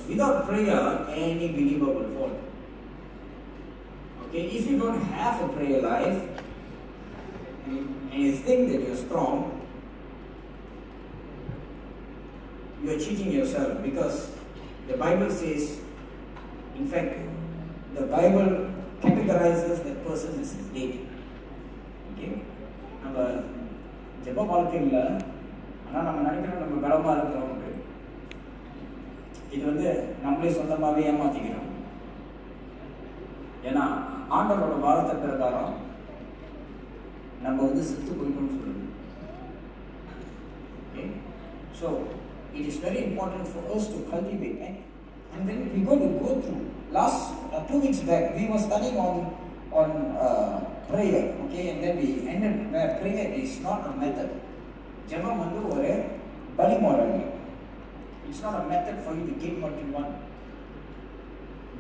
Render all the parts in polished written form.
without prayer, any believer will fall. Okay, if you don't have a prayer life, and you think that you're strong, you are cheating yourself, because the Bible says, in fact, the Bible categorizes that person as dead. Okay? நம்ம ஜெப வாழ்க்கையில் ஆனால் நம்ம நினைக்கிறோம் நம்ம பலமாக இருக்கிறோம். இது நம்மளே சொந்தமாகவே ஏமாற்றிக்கிறோம். ஏன்னா ஆண்டவரோட வார்த்தை பிரகாரம் நம்ம செத்து போயிட்டோம்னு சொல்லுது. Okay? So it is very important for us to cultivate, and then we're going to go through. Last 2 weeks back we were studying on prayer, okay, and then we ended where prayer is not a method. ஜெபம் ஒரு வழிமுறை. It's not a method for you to get what you want.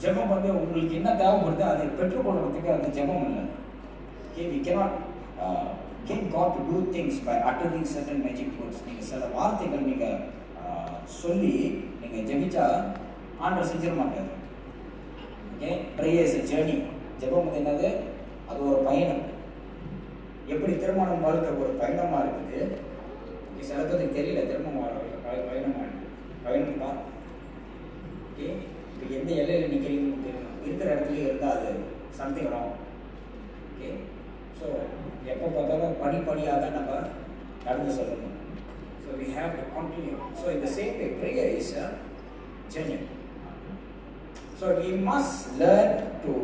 ஜெபம் உங்களுக்கு என்ன தேவைப்படுதோ அதை பெற்றுக்கொள்றதுக்கு அந்த ஜெபம் இல்லை. Okay, we cannot get God to do things by uttering certain magic words. நீங்கள் சில வார்த்தைகள் நீங்கள் சொல்லி நீங்கள் ஜெபிச்சா ஆண்டவர் செஞ்சிட மாட்டார். Okay, prayer is a journey. ஜெபம் என்னது? அது ஒரு பயணம். எப்படி திருமணம் வாழ்க்கை ஒரு பயணமாக இருக்குது, சில பேருக்கு தெரியல திருமணம் பயணமாக இருக்குது. பயணம் தான். ஓகே, இப்போ எந்த எல்லையில் நிற்கிறீங்கன்னு தெரியணும். இருக்கிற இடத்துலையும் இருந்தால் அது சம்திங் ராங். ஓகே, ஸோ எப்போ பார்த்தாலும் படிப்படியாக நம்ம நடந்து சொல்லணும். So we have to continue. So in the same way, prayer is a journey. So we must learn to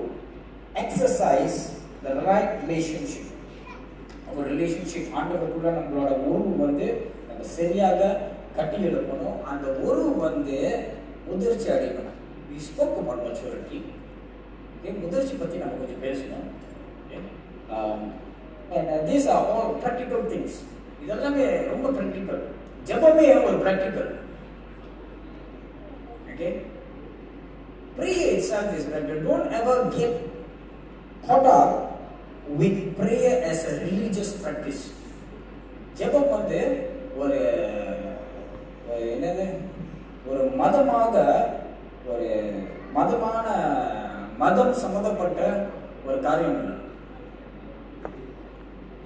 exercise the right relationship. Our relationship ஆண்டவருக்குள்ள நம்மளோட உறவு நம்ம சரியாக கட்டி எழுப்பணும். அந்த உறவு முதிர்ச்சி அடையணும். We spoke about maturity. Okay, முதிர்ச்சி பற்றி நம்ம கொஞ்சம் பேசணும். Okay, and these are all practical things. இதெல்லாமே ரொம்ப ப்ராக்டிக்கல். ஜெபமே ஒரு practical. Okay, prayer itself is practical. Don't ever get caught up with prayer as a religious practice. ஜெபம் ஒரு என்னது, ஒரு மதமாக, ஒரு மதம் சம்பந்தப்பட்ட ஒரு காரியம் இல்லை.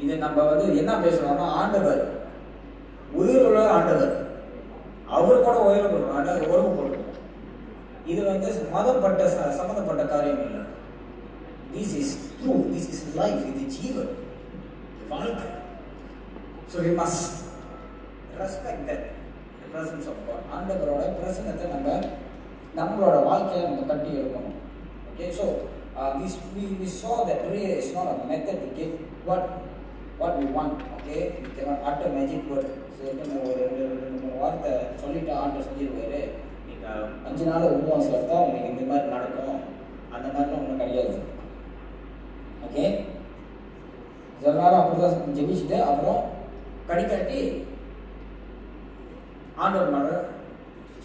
இது நம்ம என்ன பேசுறோம்னா, ஆண்டவர் உயிருள்ள ஆண்டவர், அவர் கூட உறவு கொள்ளும். இது மதப்பட்ட சம்பந்தப்பட்ட காரியம் இல்லை. This is true, this is life, இது ஜீவன் வாழ்க்கை. So we must respect that, the presence of God. ஆண்டவரோட பிரசன்னத்தை நம்மளோட வாழ்க்கையை நம்ம கட்டி எழுப்பணும். Okay, so we saw that prayer is not a method to get what we want. Okay, we cannot utter magic word. ஒரு 2-3 வார்த்தை சொல்லிட்டு ஆண்டவர் செஞ்சிருவாரு, நீங்கள் 5 நாள் உபவாசம் எடுத்தா உங்களுக்கு இந்த மாதிரி நடக்கும், அந்த மாதிரிலாம் ஒன்றும் கிடையாது. ஓகே, சில நேரம் அப்படிதான் ஜெபிச்சுட்டு அப்புறம் கடிக்காட்டி ஆண்டவர் மேலே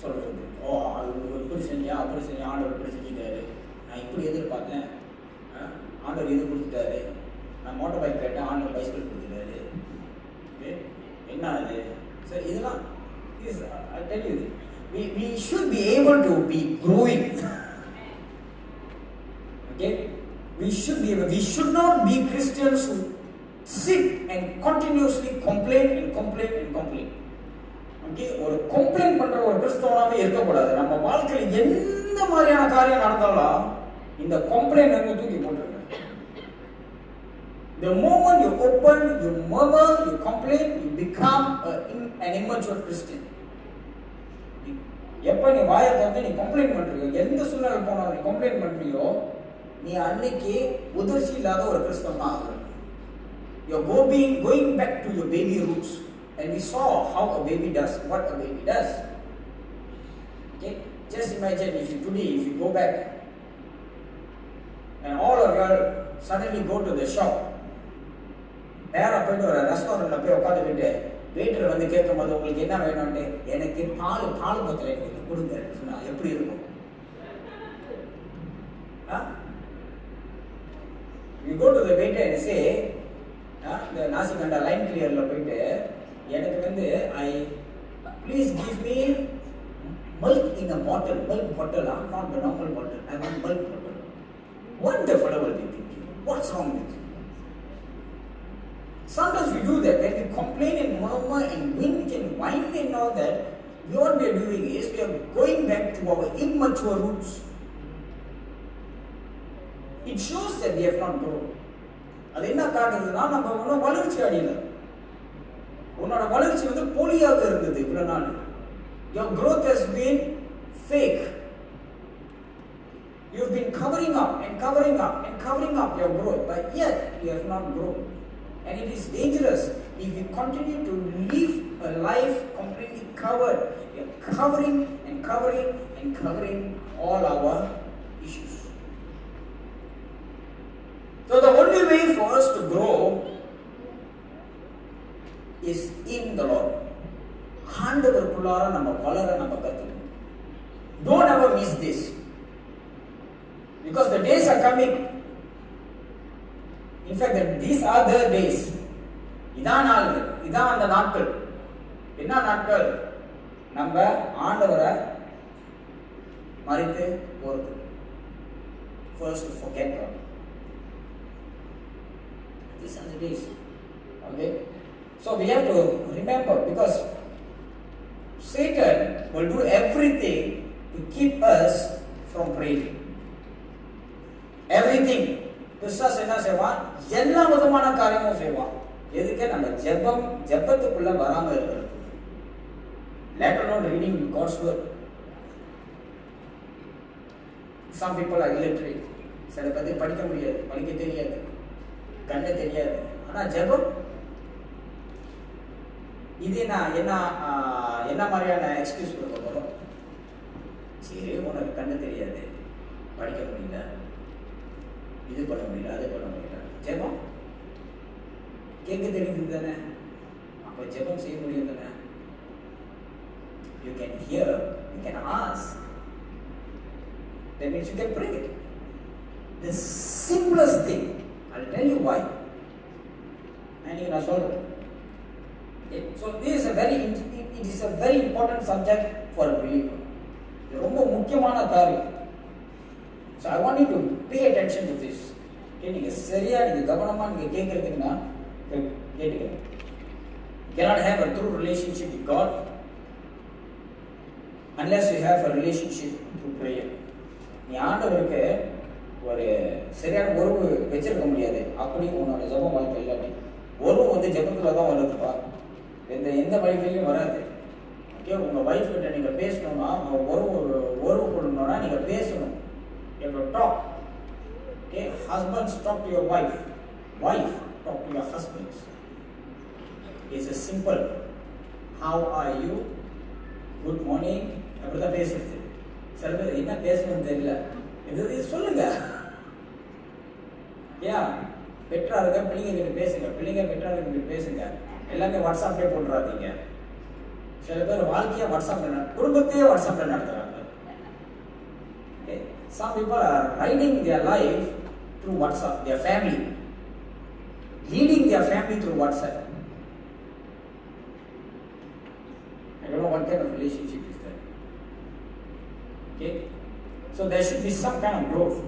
சொல்கிறது, அது இப்படி செஞ்சா அப்படி செஞ்சா, ஆண்டவர் இப்படி செஞ்சுட்டாரு, நான் இப்படி எதிர்பார்த்தேன், ஆண்டவர் எது கொடுத்துட்டாரு, நான் மோட்டர் பைக் கேட்டேன், ஆண்டவர் பைஸ்கிள் கொடுத்துட்டாரு. ஓகே, என்ன அது? சரி, இதெல்லாம் I tell you, we should be able to be growing. Okay, we should not be Christians who sit and continuously complain. Okay, ஒரு கம்ப்ளைண்ட் பண்ற ஒரு கிறிஸ்தவனாவே இருக்கக்கூடாது. நம்ம வாழ்க்கையில் எந்த மாதிரியான காரியம் நடந்தாலும் இந்த கம்ப்ளைண்ட் தூக்கி போட்டுருங்க. The moment you open, you murmur, you complain, you become an immature Christian. எப்ப நீ வாயை திறந்து நீ கம்ப்ளைண்ட் பண்றியோ, எந்த சூழ்நிலை போனாலும் நீ கம்ப்ளைண்ட் பண்றியோ, நீ அன்னைக்கு உதர்ச்சி இல்லாத ஒரு கிறிஸ்தவனா ஆகுற. You're going back to your baby roots, and we saw how a baby does what a baby does. Okay, just imagine if you go back and all of you suddenly go to the shop, நேராக போயிட்டு ஒரு ரெஸ்டாரண்ட்டில் போய் உட்காந்துக்கிட்டு waiter கேட்கும்போது உங்களுக்கு என்ன வேணும்ட்டு, எனக்கு பால் பத்திரம் எனக்கு கொடுங்க சொன்னால் எப்படி இருக்கும்? You go to the waiter and say, இந்த நாசிகண்டா லைன் கிளியரில் போயிட்டு எனக்கு please give me milk in a bottle, not the normal bottle. I want milk bottle. What the fellow will be thinking? What's wrong with you? Sometimes we do that. When we complain and murmur and whinge and whine and all that, what we are doing is we are going back to our immature roots. It shows that we have not grown. அது என்ன காட்டுதுன்னா நம்ம ஒன்றும் வளர்ச்சி அடையல. உன்னோட வளர்ச்சி வந்து போலியாக இருந்தது இவ்வளவு நாள். Your growth has been fake. You've been covering up and covering up and covering up your growth, but yet you have not grown. And it is dangerous if we continue to live a life completely covered. We are covering and covering and covering all our issues. So the only way for us to grow is in the Lord. ஆண்டவருக்குள்ளார நம்ம வளர நம்ம கத்துக்கணும். Don't ever miss this. Because the days are coming. In fact, these are the days. இதான் நாள்கள், இதான் அந்த நாட்கள். என்ன நாட்கள்? நம்ம ஆண்டவரை மறித்து போறது. First to forget God. These are the days. Okay? So we have to remember, because Satan will do everything to keep us from praying. Everything. பிசாசு என்ன செய்வான்? எல்லா விதமான காரியமும் செய்வான். எதுக்கு? நம்ம ஜெபத்துக்குள்ள வராம இருக்கிறது. Let alone reading God's word. Some people are illiterate. சில பேருக்கு படிக்க முடியாது, படிக்க தெரியாது, கண்ண தெரியாது. ஆனா ஜெபம் இது என்ன மாதிரியான எக்ஸ்கியூஸ் கொடுக்க போறோம்? சரி, உனக்கு கண்ணு தெரியாது, படிக்க முடியல, இது பண்ண முடியல, அது பண்ண முடியல. ஜெபம் கேட்க தெரியுது தானே, அப்ப ஜெபம் செய்ய முடியும் தானே. You can hear, you can ask. That means you can pray. The simplest thing. I'll tell you why. And you can solve it. Okay? So this is it is a very important subject for a believer. இது ரொம்ப முக்கியமான காரியம். So I want you to pay attention to this. Okay, நீங்க சரியா நீங்க கவனமா நீங்க கேட்கறதுக்குன்னா கேட்டுக்கணும். You cannot have a true relationship with God unless you have a relationship through prayer. நீ ஆண்டவருக்கு ஒரு சரியான உறவு வச்சிருக்க முடியாது அப்படி உன்னோட ஜெப வாழ்க்கை இல்லாட்டி. உறவு வந்து ஜெபத்துல தான் வருதுப்பா, எந்த வழிகளிலும் வராது. ஓகே, உங்க வைஃப் கிட்ட நீங்க பேசணும்னா, உறவு கொள்ளணும்னா நீங்க பேசணும். You have to talk. Okay, husbands talk to your wife talk to your husbands. It's a simple, how are you, good morning, அப்படிதான் பேசுறது. சில பேர் என்ன பேசணும்னு தெரியல, இது சொல்லுங்க. பெற்றா இருக்க பிள்ளைங்க கிட்ட பேசுங்க, பிள்ளைங்க பெற்றா இருக்க பேசுங்க. எல்லாமே வாட்ஸ்அப்லேயே போட்டுறாதீங்க. சில பேர் வாழ்க்கையா வாட்ஸ்அப்ல, குடும்பத்தையே வாட்ஸ்அப்ல நடத்துறாங்க. Some people are writing their life through WhatsApp, their family, leading their family through WhatsApp. I don't know what kind of relationship is that. Okay, so there should be some kind of growth.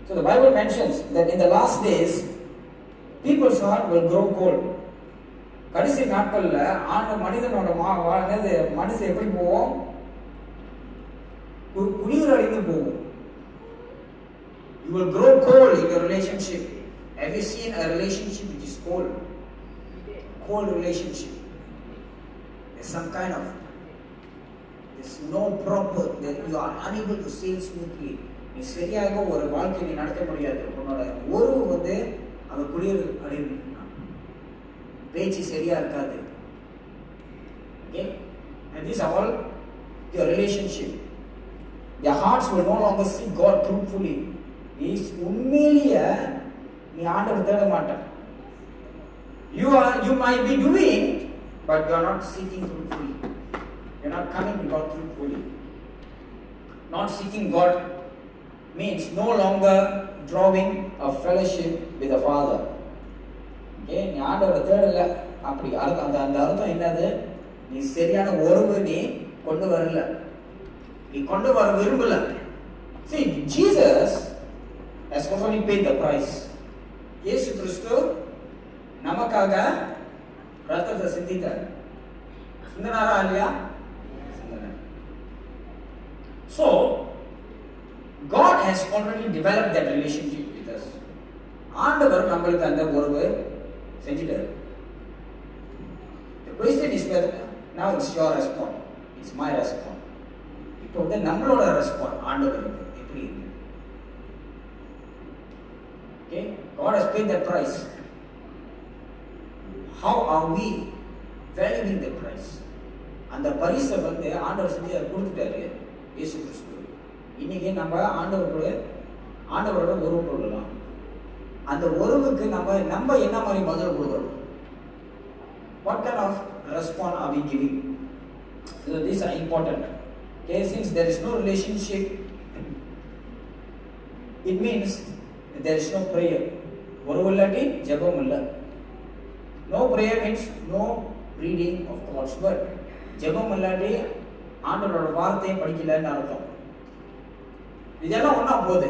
So the Bible mentions that in the last days, people's heart will grow cold. கடைசி நாட்கள்ல மனிதனோட மனசு எப்படி போவோம்? குளிர் அடைந்து போவோம். You will grow cold in your relationship. Have you seen a relationship which is cold? Cold relationship. There's some kind of, there's no proper, that you are unable to sail smoothly. நீ சரியாக ஒரு வாழ்க்கை நீ நடத்த முடியாது. உன்னோட உறவு வந்து அந்த குளிர் அடைந்து பேச்சு சரியா இருக்காது. Okay? And these are all your relationship. Their hearts will no longer see God truthfully. உண்மையிலேயே நீ ஆண்டவர் தேட மாட்டான். You might be doing, but you are not seeking truthfully. You are not coming to God truthfully. Not seeking God means no longer drawing a fellowship with the Father. Okay, நீ ஆண்டவரை தேடல, அப்படி அந்த அர்த்தம் என்னது? நீ சரியான உறவு நீ கொண்டு வரல. நீ கொண்டு வர விரும்பல. See, Jesus has already paid the price. இயேசு கிறிஸ்து நமக்காக ரத்தத்தை சிந்தித்தார். சிந்தினாரா இல்லையா? சிந்தினார். So God has already developed that relationship with us. ஆண்டவர் நம்மளுக்கு அந்த உறவு செஞ்சிட்டார். The question is whether now it's your response, it's my response. இப்போ வந்து நம்மளோட ரெஸ்பான்ஸ் ஆண்டவருக்கு எப்படி இருக்கு? Okay, God has paid that price. How are we valuing the price? அந்த பரிசை வந்து ஆண்டவர் செஞ்சு அதை கொடுத்துட்டாரு இயேசு கிறிஸ்து. இன்னைக்கு நம்ம ஆண்டவரோட உறவு கொள்ளலாம். அந்த உறவுக்கு நம்ம என்ன மாதிரி பதில் கொடுக்குறோம்? What kind of response are we giving? So these are important. Okay, since there is no relationship, it means there is no prayer. உறவு இல்லாட்டி ஜெபம் இல்லை. No prayer means no reading of God's word. ஜெபம் இல்லாட்டி ஆண்டவரோட வார்த்தையை படிக்கலன்னு அர்த்தம். இதெல்லாம் ஒண்ணா போகுது.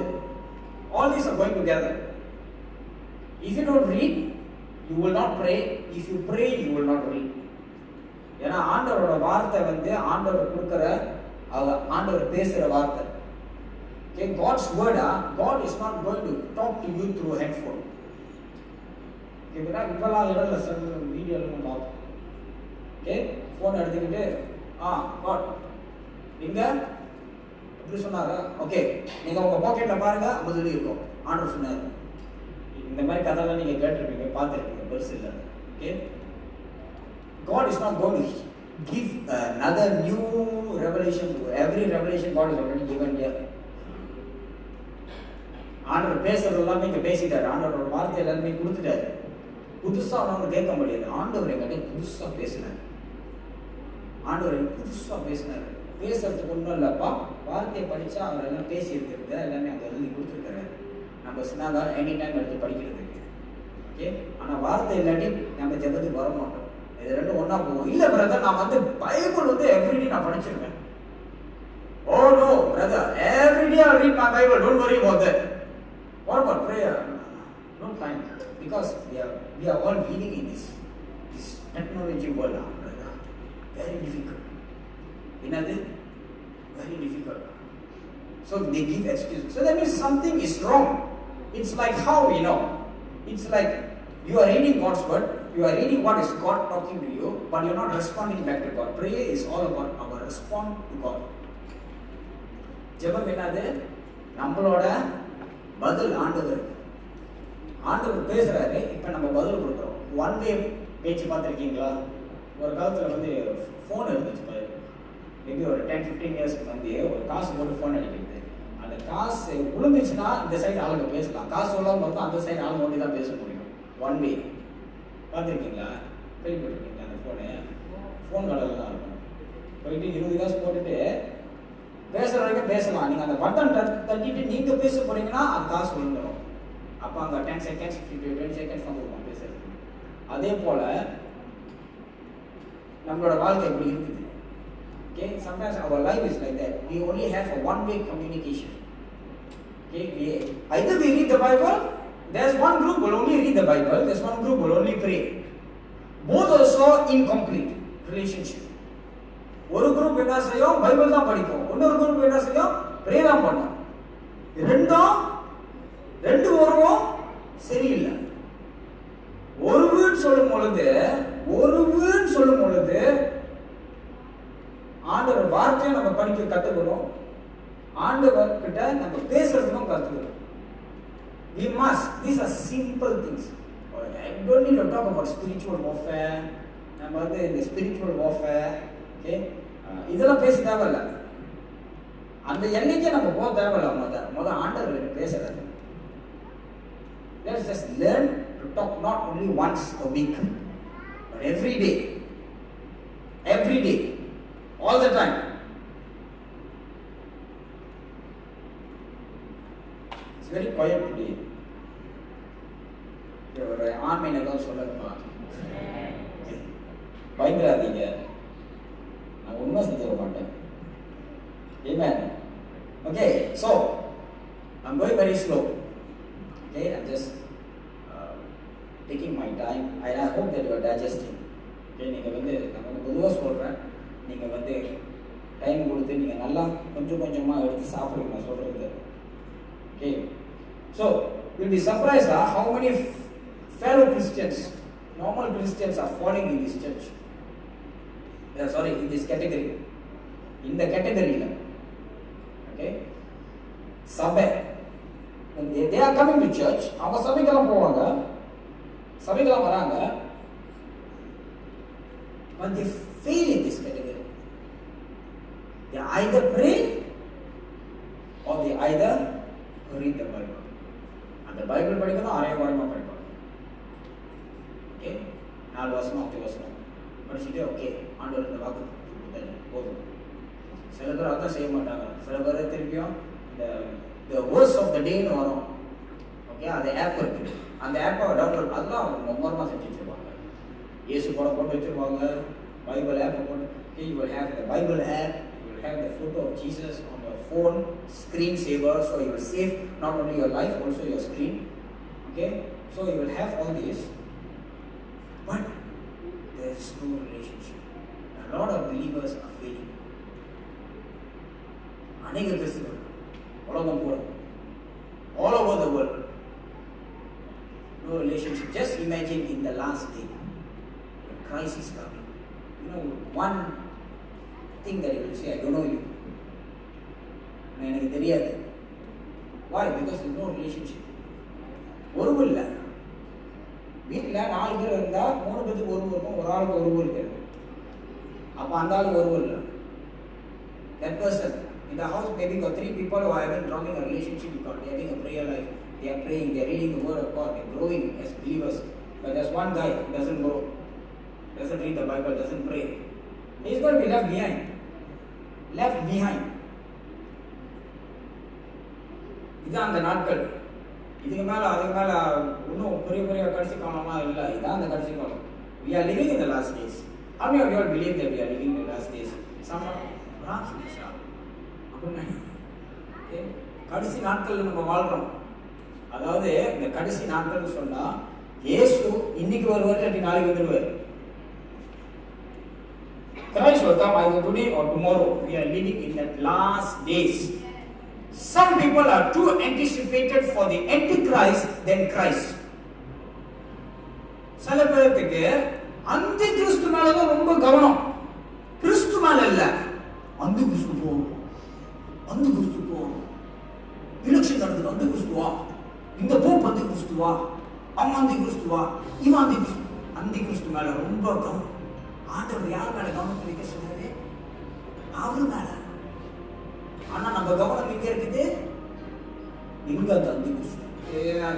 All these are going together. If you don't read, you will not pray. If you pray, you will not read. ஏன்னா ஆண்டவரோட வார்த்தை வந்து ஆண்டவர் கொடுக்கிற ஆண்டவர் பேசுற வார்த்தை. Okay, God's word, God is not going to talk to you through a headphone. Okay, இப்பெல்லாம் இடத்துல வீடியோல நம்ம பார்ப்போம். Okay, ஃபோன் எடுத்துக்கிட்டு God இங்க எப்படி சொன்னாரு? ஓகே, நீங்க உங்க பாக்கெட்ல பாருங்க, அங்க சொல்லி இருக்கும் ஆண்டவர் சொன்னாரு. இந்த மாதிரி கதையெல்லாம் நீங்க கேட்டிருப்பீங்க, பார்த்துருப்பீங்க, பெருசு இல்லை. Okay, God is not going to give another new revelation to every revelation. God is already given here. ஆண்டவர் பேசுறது எல்லாமே இங்க பேசிட்டாரு. ஆண்டவரோட வார்த்தை எல்லாமே கொடுத்துட்டாரு. புதுசா அவங்க கேட்க முடியாது. ஆண்டவர் என்கிட்ட புதுசா பேசினார். ஆண்டவர் புதுசா பேசினாரு. பேசுறதுக்கு ஒன்றும் இல்லப்பா, வார்த்தையை படிச்சா அவர் எல்லாம் பேசி இருக்கிறது எல்லாமே அங்கே எழுதி கொடுத்துருக்காரு. நம்ம சின்னதா எனி டைம் எடுத்து படிக்கிறதுக்கு. ஓகே, ஆனால் வார்த்தை இல்லாட்டி நம்ம ஜெபத்துக்கு வர மாட்டோம். இது ரெண்டும் ஒன்றா போகும். இல்லை பிரதர், நான் வந்து பைபிள் வந்து எவ்ரிடே நான் படிச்சிருக்கேன். Oh no, brother, every day I read my Bible. Don't worry about that. What about prayer? No time, because we are all living in this technology world, brother. Very difficult. Another very difficult. So they give excuses. So that means something is wrong. It's like how, it's like you are reading God's word, you are reading what is God talking to you, but you are not responding back to God. Prayer is all about our response to God. ஜெபம் என்னது? நம்மளோட பதில் ஆண்டவர் பேசுறாரு, இப்ப நம்ம பதில் கொடுக்குறோம். ஒன் வே பேச்சு பார்த்துருக்கீங்களா? ஒரு காலத்துல வந்து ஃபோன் இருந்துச்சு, மேபி ஒரு 10-15 இயர்ஸ்க்கு வந்து ஒரு காசு போட்டு ஃபோன் அடிக்கிறது. அந்த காசு விழுந்துச்சுன்னா இந்த சைடு ஆளுங்க பேசலாம், காசு சொல்லாமல் பார்த்தா அந்த சைடு ஆளுங்க ஒண்டி தான் பேச முடியும். ஒன் வே பார்த்துருக்கீங்களா? கேள்விப்பட்டிருக்கீங்களா? அந்த ஃபோன் கடையில் தான் இருக்கும். போயிட்டு 20 காசு போட்டுட்டு பேசுகிற வரைக்கும் பேசலாம். நீங்கள் அந்த பட்டன் தட்டிட்டு நீங்கள் பேச போறீங்கன்னா அது காசு விழுந்துடும். அப்போ அங்கே 10 செகண்ட்ஸ் 20 செகண்ட்ஸ் தான் கொடுப்போம் பேசுறதுக்கு. அதே போல் நம்மளோட வாழ்க்கை எப்படி இருக்குது? Okay, sometimes our life is like that. We only have a one-way communication. Okay, either we read the Bible, there's one group will only read the Bible, there's one group will only pray. Both also incomplete relationship. ஒரு group என்ன செய்யும்? Bible தான் படிக்கும். இன்னொரு group என்ன செய்யும்? Pray தான் பண்ணும். ரெண்டு உறவும் சரியில்லை. ஒருவன் சொல்லும் பொழுது ஆண்டவர் வார்த்தையை நம்ம படிக்க கத்துக்கணும். ஆண்டவர் கிட்ட நம்ம பேசுறதுக்கும் கத்துக்கணும். We must. These are simple things. I don't need to talk about spiritual warfare. நம்ம வந்து இந்த spiritual warfare, okay, இதெல்லாம் பேச தேவையில்ல. அந்த எண்ணிக்கை நம்ம போக தேவையில்ல. முத ஆண்டவர் கிட்ட பேசுறது. Let's just learn to talk not only once a week, but every day, all the time. It's very quiet today. ஒரு ஆன்மீக ஏதாவது சொல்லப்பா, பயந்துடாதீங்க, நான் உண்மை செஞ்சிட மாட்டேன். Amen. Okay, so I'm going very slow. Okay, I'm just taking my time. I hope that you are digesting. Okay, நீங்கள் வந்து நான் வந்து பொதுவாக சொல்கிறேன், நீங்கள் வந்து டைம் கொடுத்து நீங்கள் நல்லா கொஞ்சம் கொஞ்சமாக எடுத்து சாப்பிடுங்க நான் சொல்கிறது. Okay, so you'll be surprised how many fellow Christians, normal Christians are falling in this church. Sorry, in this category. In the category. Okay, சபை. When they are coming to church, அவங்க சபைக்கெல்லாம் போவாங்க, சபைக்கெல்லாம் வராங்க, but they fail in this category. They either pray or they either read the Bible. அந்த Bible படிக்கணும், அரையகுறையாக படிப்பாங்க. Okay, 4 வருஷம் 8 வருஷம் படிச்சுட்டு ஓகே ஆண்டவர் இந்த வாக்கு போதும். சில பேர் அதான் செய்ய மாட்டாங்க. சில பேர் திருப்பியும் இந்த வேர்ஸ் ஆஃப் த டேன்னு வரும். ஓகே, அது ஆப் இருக்குது, அந்த ஆப்பை டவுன்லோட் அதெல்லாம் மும்மரமாக செஞ்சு வச்சுருவாங்க. இயேசு கூட போட்டு வச்சுருவாங்க, பைபிள் ஆப்பை போட்டு. Okay, you will have the Bible app, you will have the photo of Jesus on your phone, screen saver, so you will save not only your life, also your screen. Okay, so you will have all this, but there is no relationship. A lot of believers are failing. அநேக கிறிஸ்தவர்கள் உலகம் பூரா, all over the world, no relationship. Just imagine in the last day when Christ is coming, you know, one thing that he will say, I don't know you, எனக்கு தெரியாது. Why? Because there is no relationship. உறவு இல்லை. வீட்டில் 4 பேர் இருந்தால் 3 பேருக்கு உறவு இருக்கும், ஒரு ஆளுக்கு உறவு இருக்கிறது. அப்போ அந்த ஆளுக்கு உறவு இல்லை. That person in the house, maybe got 3 people who are having strong a relationship with God. They are having a prayer life. They are praying. They are reading the word of God. They are growing as believers. But there's one guy who doesn't grow, doesn't read the Bible, doesn't pray. He is going to be left behind. Left behind. இதுதான் அந்த நாட்கள். இதுக்கு மேலே அதுக்கு மேலே இன்னும் பெரிய பெரிய கடைசி காலம்லாம் இல்லை. இதுதான் அந்த கடைசி காலம். We are living in the last days. How many of you all believe that we are living in the last days? Some கடைசி நாட்கள் நம்ம வாழ்றோம். அதாவது இந்த கடைசி நாட்கள் சொன்னா இயேசு இன்னைக்கு வருவார், அப்படி நாளைக்கு வந்துடுவார். Christ will come either today or tomorrow. We are living in the last days. Some people are too anticipated for the Antichrist than Christ. சில பேருக்கு அந்த கிறிஸ்து மேலதான் ரொம்ப கவனம், கிறிஸ்து மேல இல்ல. அந்த கிறிஸ்து போகணும், அந்த கிறிஸ்து போகணும், எலெக்ஷன் நடக்குது, அந்த கிறிஸ்துவா, இந்த போப் அந்த கிறிஸ்துவா, அவன் அந்த கிறிஸ்துவா, இவன் அந்த கிறிஸ்து மேல ரொம்ப கவனம். ஆண்டவர் யார் மேல கவனத்தை வைக்க சொன்னாரு? அவரு மேல. ஆனா நம்ம கவனம் எங்க இருக்குது? எங்க அந்த அந்த கிறிஸ்து.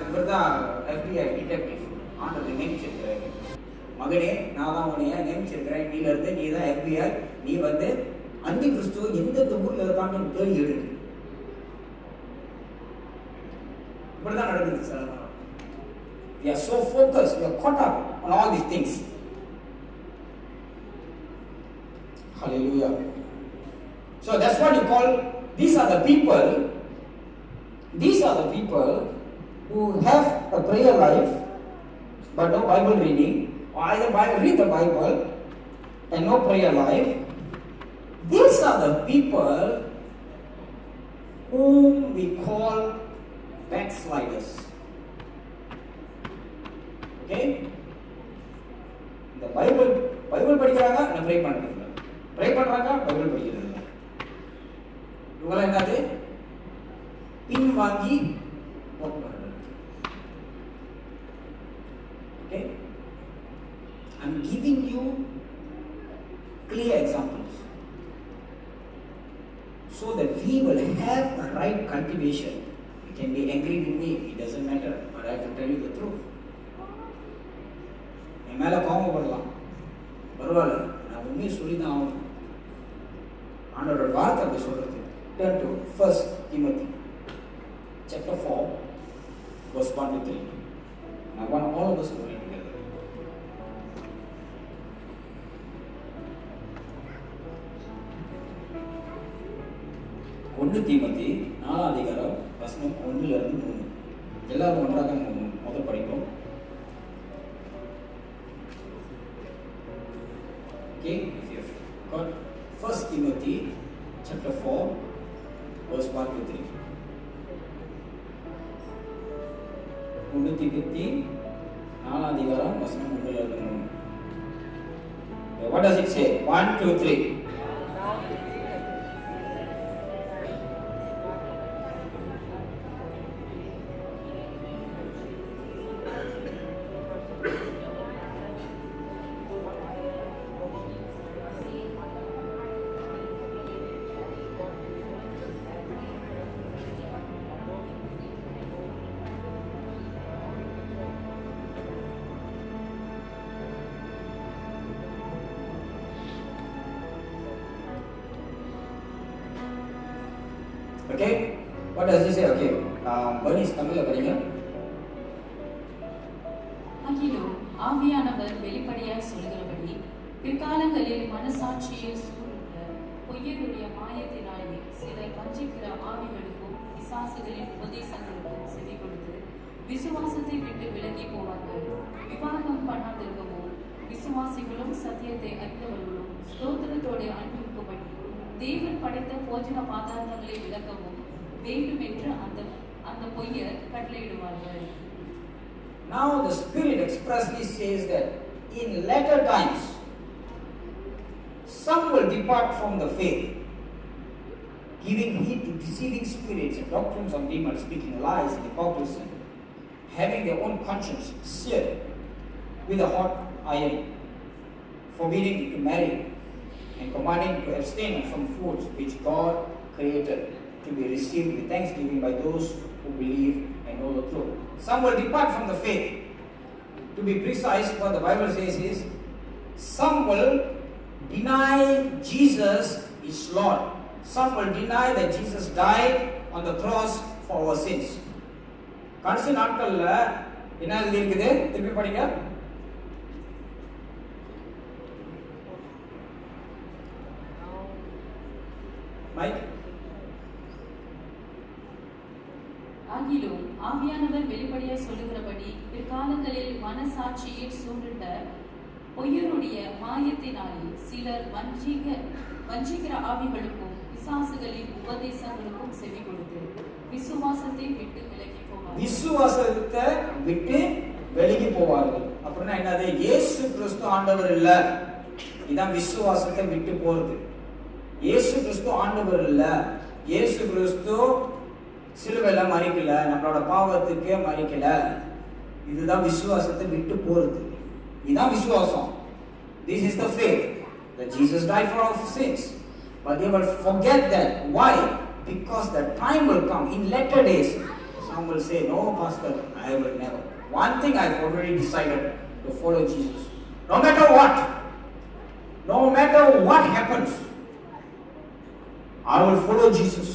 இவர்தான் FBI டிடெக்டிவ். ஆண்டவர் நியமிச்சிருக்கிறாரு. மகனே, நான் தான் உன்னைய நியமிச்சிருக்கிறேன், நீல இருந்து நீ தான் FBI. நீ வந்து அந்த கிறிஸ்துவ எந்தெந்த ஊர்ல இருக்கான்னு தேடி எடுக்கு. இப்படிதான் நடக்குது sir. We are so focused, we are caught up on all these things. Hallelujah. So that's what you call, these are the people who have a prayer life but no Bible reading, or either read the Bible and no prayer life. These are the people whom we call backsliders. Okay? The Bible படிக்கிறாங்க, நான் pray பண்றது இல்லை. Pray பண்றாங்க, Bible படிக்கிறது இல்லை. இவங்களாம் என்னது? பின் வாங்கி போக்குறது. Okay? I'm giving you clear examples so that we will have a right cultivation. You can be angry with me, it doesn't matter, but I have to tell you the truth. என் மேலே கோபப்படலாம், பரவாயில்ல, நான் உண்மையை சொல்லி தான் ஆகணும். ஆண்டவரோட வார்த்தை அப்படி சொல்றது. Turn to 1 Timothy chapter 4 verse 1 to 3. I want all of us to read together. ஒன்று தீமோத்தி 4 அதிகாரம் வசனம் 1-3. எல்லாரும் ஒன்றாக முதல் படிப்போம். Okay, if you have got 1 Timothy chapter 4 verse 1-3. 1 Timothy 4 அதிகாரம் வசனம் 1-3. What does it say? 1, 2, 3. Okay, what does he say? Okay, Bernice, தமிழ்ல படிங்க. அகிலும் ஆவியானவர் வெளிப்படையாய் சொல்கிறபடி பிற்காலங்களில் மனசாட்சியில் சூழ்ந்த பொய்யருடைய மாயத்தினாலே சிலர் வஞ்சிக்கிற ஆவிகளுக்கும் பிசாசுகளின் உபதேசங்களுக்கும் செவி கொடுத்து விசுவாசத்தை விட்டு விலகி போவார்கள். விவாகம் பண்ணாதிருக்கவும் விசுவாசிகளும் சத்தியத்தை அறிந்தவர்களும் ஸ்தோத்திரத்தோடு அனுபவிக்கும்படி தேவன் படைத்த போஜன பதார்த்தங்களை விளக்கவும் வேண்டும் என்று அந்த பொய்யர் கட்டளையிடுவார்கள். Now the Spirit expressly says that in latter times some will depart from the faith, giving heed to deceiving spirits and doctrines of demons, speaking lies and hypocrisy, having their own conscience seared with a hot iron, forbidding to marry and commanding to abstain from foods which God created to be received with thanksgiving by those who believe and know the truth. Some will depart from the faith. To be precise, what the Bible says is, some will deny Jesus is Lord. Some will deny that Jesus died on the cross for our sins. கடைசி நாட்கள்ல என்ன எழுதி இருக்குது? திருப்பி படிங்க. Mic. ஆகிலும் ஆவியானவர் வெளிப்படையாய் சொல்லுகிறபடி பிற்காலங்களில் மனசாட்சியில் சூழ்ந்த பொய்யருடைய மாயத்தினாலே சிலர் வஞ்சிக்கிற ஆவிகளுக்கும் பிசாசுகளின் உபதேசங்களுக்கும் செவி கொடுத்து விசுவாசத்தை விட்டு விலகி போவார்கள். விசுவாசத்தை விட்டு விலகி போவார்கள். அப்படின்னா என்னது? இயேசு கிறிஸ்து ஆண்டவர் இல்ல. இதான் விசுவாசத்தை விட்டு போறது. இயேசு கிறிஸ்து ஆண்டவர் இல்ல. இயேசு கிறிஸ்து சிலுவையில மரிக்கல, நம்மளோட பாவத்துக்கே மரிக்கல. இதுதான் விசுவாசத்தை விட்டு போறது. இதுதான் விசுவாசம். This is the faith that Jesus died for our sins. But they will forget that. Why? Because the time will come in latter days. Some will say, no pastor, I will never. One thing I've already decided, to follow Jesus. No matter what. No matter what happens, I will follow Jesus.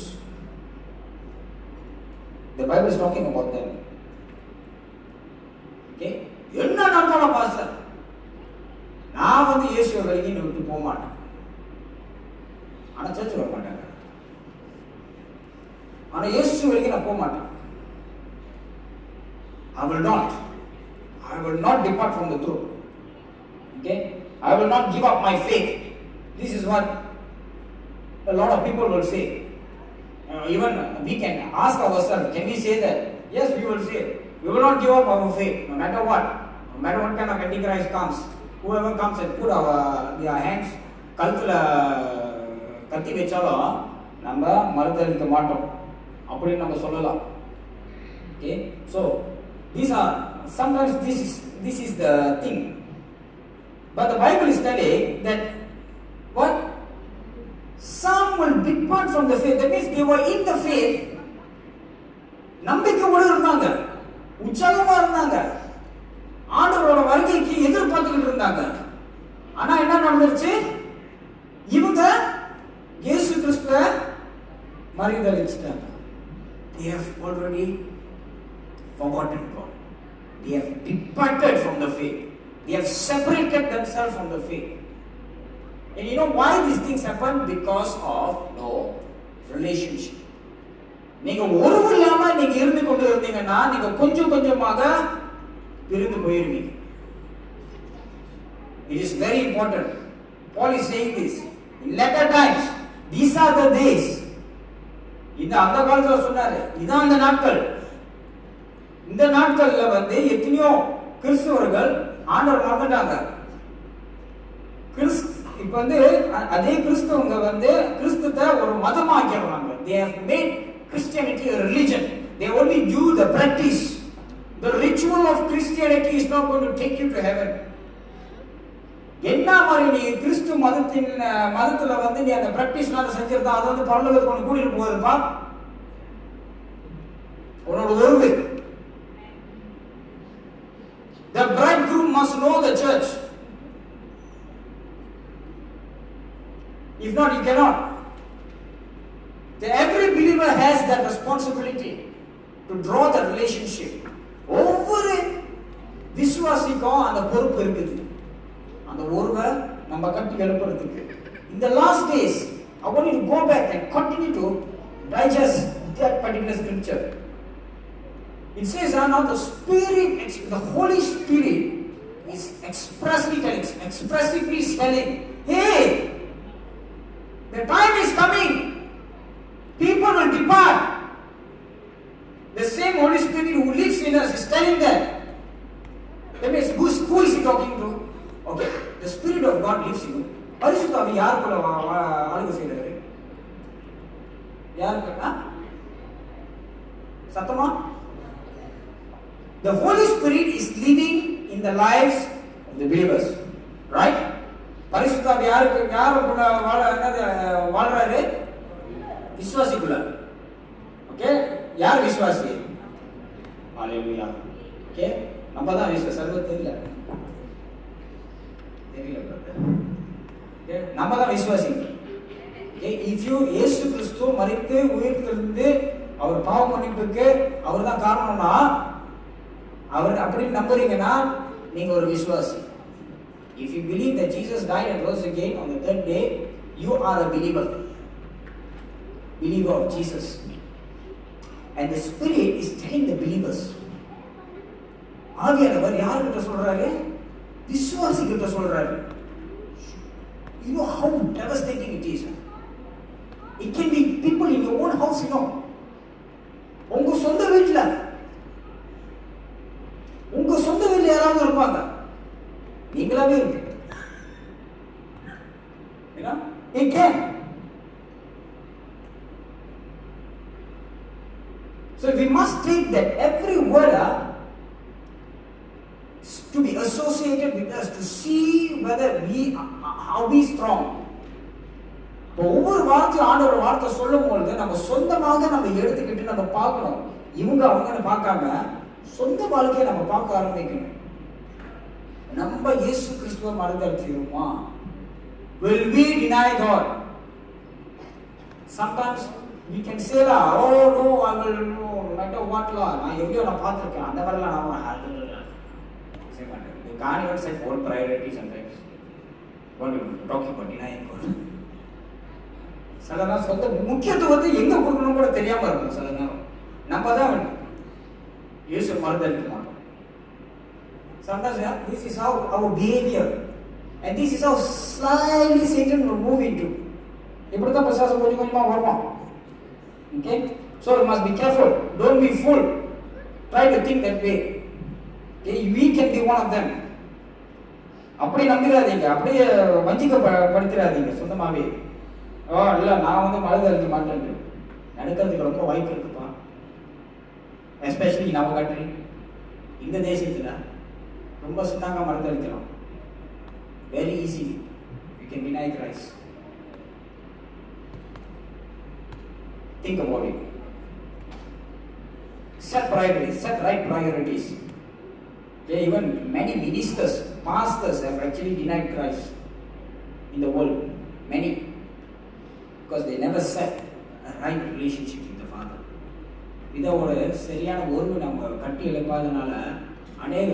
The Bible is talking about them. Okay? என்ன நடந்தாலும் pastor, நான் இயேசுவை விலகி விட்டு போக மாட்டேன். ஆனா search வர மாட்டாங்க. ஆனா இயேசு விலகி நான் போக மாட்டேன். I will not depart from the truth. Okay? I will not give up my faith. This is what a lot of people will say. Even we can ask ourselves, can we say that? Yes, we will say. We will not give up our faith, no matter what. No matter what kind of antichrist comes. Whoever comes and put their hands, கழுத்துல கத்தி வச்சாலும் நம்ம மறுதளிக்க மாட்டோம் அப்படின்னு நம்ம சொல்லலாம். Okay? So, sometimes this is the thing. But the Bible is telling that what? Some will depart from the faith. That means they were in the faith. நம்பிக்கையோடு இருந்தாங்க, உற்சாகமா இருந்தாங்க, ஆண்டவரோட வருகைக்கு எதிர்பார்த்துக்கிட்டு இருந்தாங்க. ஆனா என்ன நடந்துருச்சு? இவங்க இயேசு கிறிஸ்துவை மறுதலிச்சிட்டாங்க. They have already forgotten God. They have departed from the faith. They have separated themselves from the faith. And you know why these things happen? Because of no relationship. நீங்க உறவு இல்லாம நீங்க இருந்து கொண்டு இருந்தீங்கன்னா நீங்க கொஞ்சம் கொஞ்சமாக பிரிந்து போயிருவீங்க. It is very important. Paul is saying this. In latter times, these are the days. இந்த அந்த காலத்துல சொன்னாரு, இதான் அந்த நாட்கள். இந்த நாட்கள்ல வந்து எத்தனையோ கிறிஸ்தவர்கள் ஆண்டவர் மறந்துட்டாங்க. இப்ப வந்து அதே கிறிஸ்தவங்க வந்து கிறிஸ்துவத்தை ஒரு மதமா ஆக்கிடுறாங்க. They have made Christianity a religion. They only do the practice. The ritual of Christianity is not going to take you to heaven. என்ன மாதிரி நீ கிறிஸ்து மதத்துல வந்து நீ அந்த பிராக்டிஸ்னால செஞ்சிருந்தா அது வந்து பரலோகத்துக்கு உனக்கு கூட்டிட்டு போகுதுப்பா. உன்னோட உறவு. The bridegroom must know the church. If not, you cannot. Every believer has that responsibility to draw the relationship. ஒவ்வொரு விசுவாசிக்கும் அந்த பொறுப்பு இருக்குது. அந்த ஒருவை நம்ம கட்டி எழுப்புறதுக்கு. In the last days, I want you to go back and continue to digest that particular scripture. It says, now the Spirit, the Holy Spirit is expressively telling, hey, the time is coming. People will depart. The same Holy Spirit who lives in us is telling them. That means who is he talking to? Okay, the Spirit of God lives in you. பரிசுத்தாவி யாருக்குள்ள ஆளுகை செய்றாரு? யாருக்குள்ள? சத்தமா? The Holy Spirit is living in the lives of the believers, right? பரிசுத்தாவி யாருக்குள்ள வாழ்றாரு? விசுவாசிக்குள்ள. Okay, யார் விசுவாசி? ஹalleluya. Okay, நம்ம தான் விசுவாசி. சர்வ தெரியல பிரதர். ஓகே, நம்ம தான் விசுவாசி. ஓகே, இஃப் யூ இயேசு கிறிஸ்து மரித்து உயிர்த்தெழுந்து அவர் பாவ மன்னிப்புக்கு அவர் தான் காரணம்னா அவர் அப்படி நம்புறீங்கன்னா நீங்க ஒரு விசுவாசி. If you believe that Jesus died and rose again on the third day, you are a believer of Jesus. And the Spirit is telling the believers. ஆவியானவர் யார்கிட்ட சொல்றாரு? விசுவாசி கிட்ட சொல்றாரு. You know how devastating it is. It can be people in your own house, you know. உங்க சொந்த வீட்ல யாராவது இருப்பாங்க, நீங்களாவே இருப்பீங்க. It can. So we must take that every word to be associated with us to see whether how we strong. ஒவ்வொரு வார்த்தை ஆண்டவர் வார்த்தை சொல்லும் பொழுது நம்ம சொந்தமாக நம்ம எடுத்துக்கிட்டு நம்ம பார்க்கணும். இவங்க அவங்கன்னு பார்க்காம சொந்த வாழ்க்கையை நம்ம பார்க்க ஆரம்பிக்கணும். நம்ம இயேசு கிறிஸ்துவை மறுதலிக்கிறோமா? Will we deny God? Sometimes we can say oh no, I will no matter what law. நான் எவ்வளோ நான் பார்த்துருக்கேன், அந்த மாதிரிலாம் நான் say மாட்டேன். You can't even set all priority sometimes. What you talking about denying God? சில நேரம் சொந்த முக்கியத்துவத்தை எங்க கொடுக்கணும் கூட தெரியாம இருக்கும். சில நேரம் நம்ம தான் இயேசு மறுதலிக்க மாட்டோம். Sometimes this is how our behavior and this is how slightly Satan will move into. இப்படிதான் பிசாசு கொஞ்சம் கொஞ்சமா வருவான். Okay, so you must be careful. Don't be fool. Try to think that way. Okay, we can be one of them. அப்படி நம்பிடாதீங்க, அப்படியே வஞ்சிக்கப்படுத்திடாதீங்க சொந்தமாவே. இல்லை நான் வந்து மறுதலிக்க மாட்டேன், நடக்கிறதுக்கு ரொம்ப வாய்ப்பு இருக்குப்பா. எஸ்பெஷலி நம்ம கண்ட்ரி, இந்த தேசத்தில் ரொம்ப சின்னாங்க மறுதலிக்கலாம். Very easy you can deny Christ. Think about it. Set priorities, set right priorities. Okay, even many ministers, pastors have actually denied Christ in the world. Many. Because they never set a right relationship with the Father. இதை ஒரு சரியான உறவு நம்ம கட்டி எழுப்பாதனால அநேக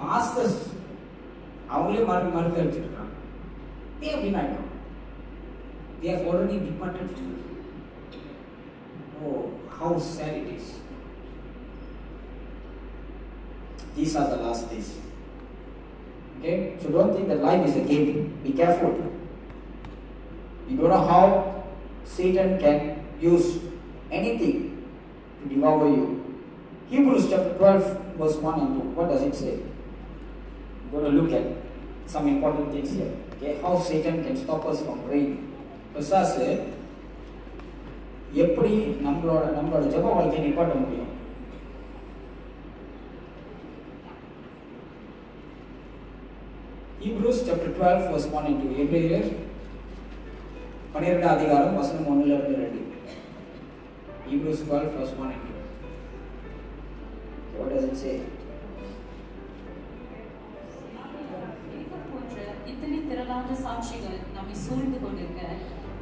pastors அவங்களே மறுதலிச்சிருக்காங்க. They have denied God. They have already departed from us. Oh, how sad it is. These are the last days. Okay? So don't think that life is a game. Be careful. You don't know how Satan can use anything to devour you. Hebrews chapter 12 verse 1 and 2. What does it say? We're going to look at some important things here. Okay? How Satan can stop us from praying. பிசாசு எப்படி நம்மளோட ஜெப வாழ்க்கையை நிப்பாட்ட முடியும்? Hebrews chapter 12 verse 1 and 2. எபிரேயர் 12 அதிகாரம் வசனம் 1 ல இருந்து 2. Hebrews 12 verse 1 and 2. What does it say? இத்தனை திரளான சாட்சிகள் நம்மை சூழ்ந்து கொண்டிருக்க,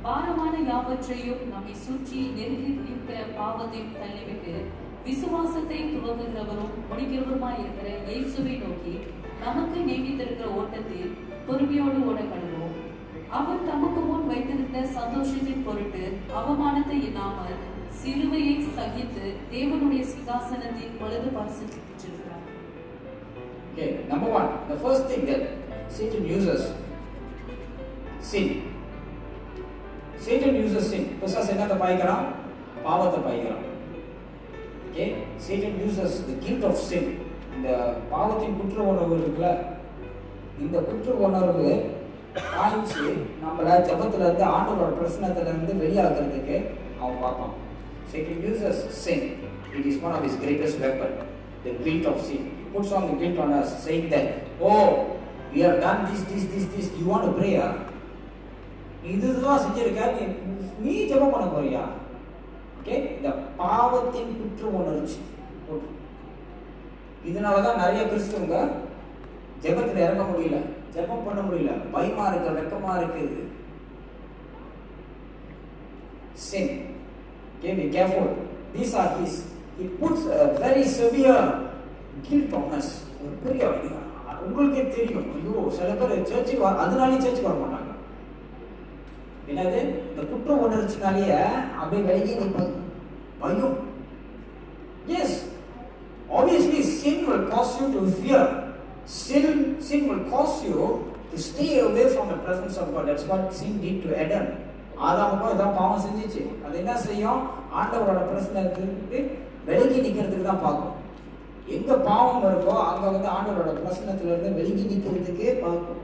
பாரமான யாவற்றையும் நம்மை சுற்றி நெருங்கி இருக்கிற பாவத்தையும் தள்ளிவிட்டு, விசுவாசத்தை துவங்குகிறவரும் முடிக்கிறவருமாய் இருக்கிற இயேசுவை நோக்கி நமக்கு நியமித்திருக்கிற ஓட்டத்தில் பொறுமையோடு ஓட கடவோம். அவர் தமக்கு முன் வைத்திருந்த சந்தோஷத்தின் பொருட்டு அவமானத்தை எண்ணாமல் சிலுவையை சகித்து தேவனுடைய சிங்காசனத்தின் வலது பார்சத்தில் வீற்றிருக்கிறார். Okay, number one, the first thing that Satan uses sin. Satan uses sin. பிசாசு என்னத்தை பாய்க்கிறான்? பாவத்தை பாய்க்கிறான். Okay, Satan uses the guilt of sin. இந்த பாவத்தின் குற்ற உணர்வு இருக்குல்ல, இந்த குற்ற உணர்வு பாய்ச்சி நம்மள ஜபத்துல இருந்து ஆண்டவரோட பிரசன்னத்துல இருந்து வெளியாகிறதுக்கு அவன் பார்ப்பான். Satan uses sin. It is one of his greatest weapon, the guilt of sin. He puts on the guilt on us, saying that, oh, we have done this. You want to pray? இதுதான் செஞ்சிருக்க, நீ ஜெபம் பண்ண போறியா? Okay, இந்த பாவத்தின் குற்ற உணர்ச்சி. இதனாலதான் நிறைய கிறிஸ்தவங்க ஜெபத்துல இறங்க முடியல, ஜெபம் பண்ண முடியல, பயமா இருக்கு, வெக்கமா இருக்குது. Sin. Okay, be careful. These are his. He puts a very severe guilt on us. ஒரு பெரிய உங்களுக்கே தெரியும், ஐயோ சில பேர் சர்ச்சுக்கு அதனாலே சர்ச்சுக்கு வர மாட்டாங்க. என்னது? இந்த குற்ற உணர்ச்சினாலேயே அப்படியே விலகி நிற்பாங்க, பயம். Yes, obviously sin will cause you to fear. Sin will cause you to stay away from the presence of God. That's what sin did to Adam. ஆதாமுக்கும் இதான் பாவம் செஞ்சிச்சு. அது என்ன செய்யும்? ஆண்டவரோட பிரசன்னத்துக்கு விலகி நிற்கிறதுக்கு தான் பார்க்கும். எங்க பாவம் இருக்கோ அங்க வந்து ஆண்டவரோட பிரசன்னத்துல இருந்து விலகி நிற்கிறதுக்கே பார்க்கும்.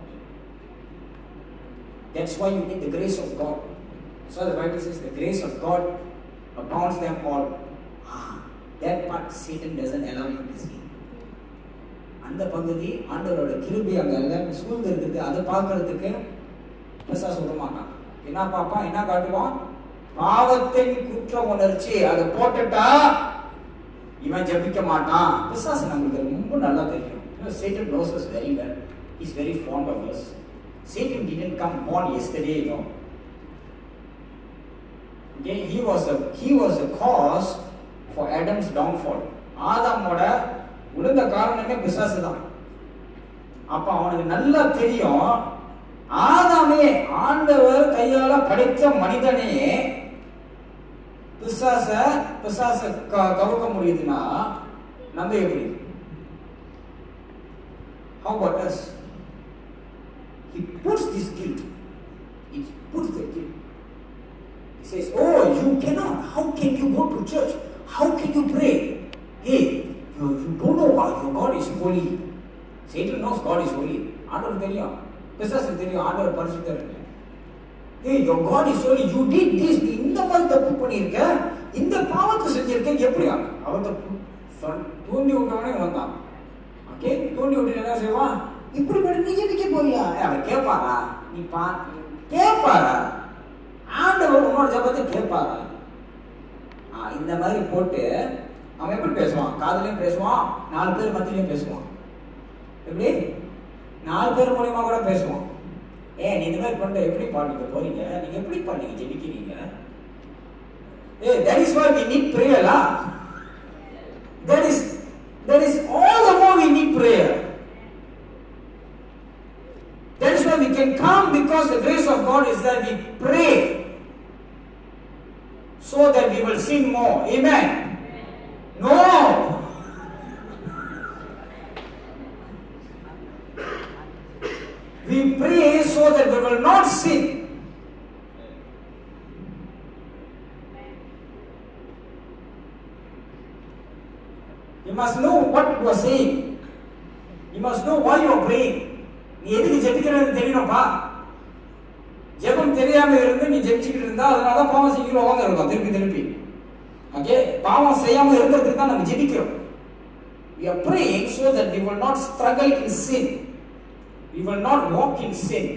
That's why you need the grace of God. So the Bible says the grace of God abounds them all. That part Satan doesn't allow you to see. அந்த பகுதி ஆண்டவரோட கிருபை அங்க எல்லாம் சூழ்ந்து இருக்குது, அதை பார்க்கறதுக்கு பிசாசு விட மாட்டான். என்ன பாப்பான்? என்ன காட்டுவான்? பாவத்தின் குற்ற உணர்ச்சி. அதை போட்டுட்டா இவன் ஜெபிக்க மாட்டான். பிசாசு நமக்கு ரொம்ப நல்லா தெரியும். Satan knows us very well. He's very fond of us. Satan didn't come born yesterday, you know. Okay, he was a cause for Adam's downfall. ஆதாமோட உலக காரணமே பிசாசு தான். அப்ப அவனுக்கு நல்லா தெரியும், ஆதாமே ஆண்டவர் கையால படைத்த மனிதனே பிசாச கவக்க முடியுதுன்னா நம்ம எப்படி? How about us? He puts this guilt. He puts the guilt. He says, oh, you cannot. How can you go to church? How can you pray? Hey, you don't know why your God is holy. Satan knows God is holy. ஆண்டவர் தெரியும், பிசாசுக்கு தெரியும் ஆண்டவர் பரிசுத்தர். Hey, your God is holy. You did this. நீ இந்த மாதிரி தப்பு பண்ணியிருக்க, இந்த பாவத்தை செஞ்சிருக்க, எப்படி? அவன் தூண்டி விட்டவனே வந்தான். ஓகே, தூண்டி விட்டு என்ன செய்வான்? இப்படி பண்ணி நீ ஜெபிக்க போறியா? அவர் கேட்பாரா? நீ கேட்பாரா? ஆண்டவர் உன்னோட ஜெபத்தை கேட்பாரா? இந்த மாதிரி போட்டு அவன் எப்படி பேசுவான்? காதுலயும் பேசுவான், 4 பேர் மத்தியிலையும் பேசுவான். எப்படி? 4 பேர் மூலியமா கூட பேசுவான். நீ இந்த மாதிரி பண்ண எப்படி பாடுங்க போறீங்க? நீங்க எப்படி பண்ணீங்க ஜெபிக்கிறீங்க? That is why we need prayer, la. That is all the more we need prayer. That is why we can come, because the grace of God is that we pray so that we will see sin more. Amen? No. We pray so that we will not sin. You must know what you are saying. You must know why you are praying. நீ எதுக்கு ஜெபிக்கிறது தெரியணும்ப்பா. ஜெபம் தெரியாம இருந்து நீ ஜெபிச்சுக்கிட்டு இருந்தா அதனால தான் பாவம் செய்யறோம் வாங்க இருக்கும் திருப்பி. ஓகே, பாவம் செய்யாம இருக்கிறதுக்கு தான் நம்ம ஜெபிக்கிறோம். We are praying so that we will not struggle in sin. We will not walk in sin.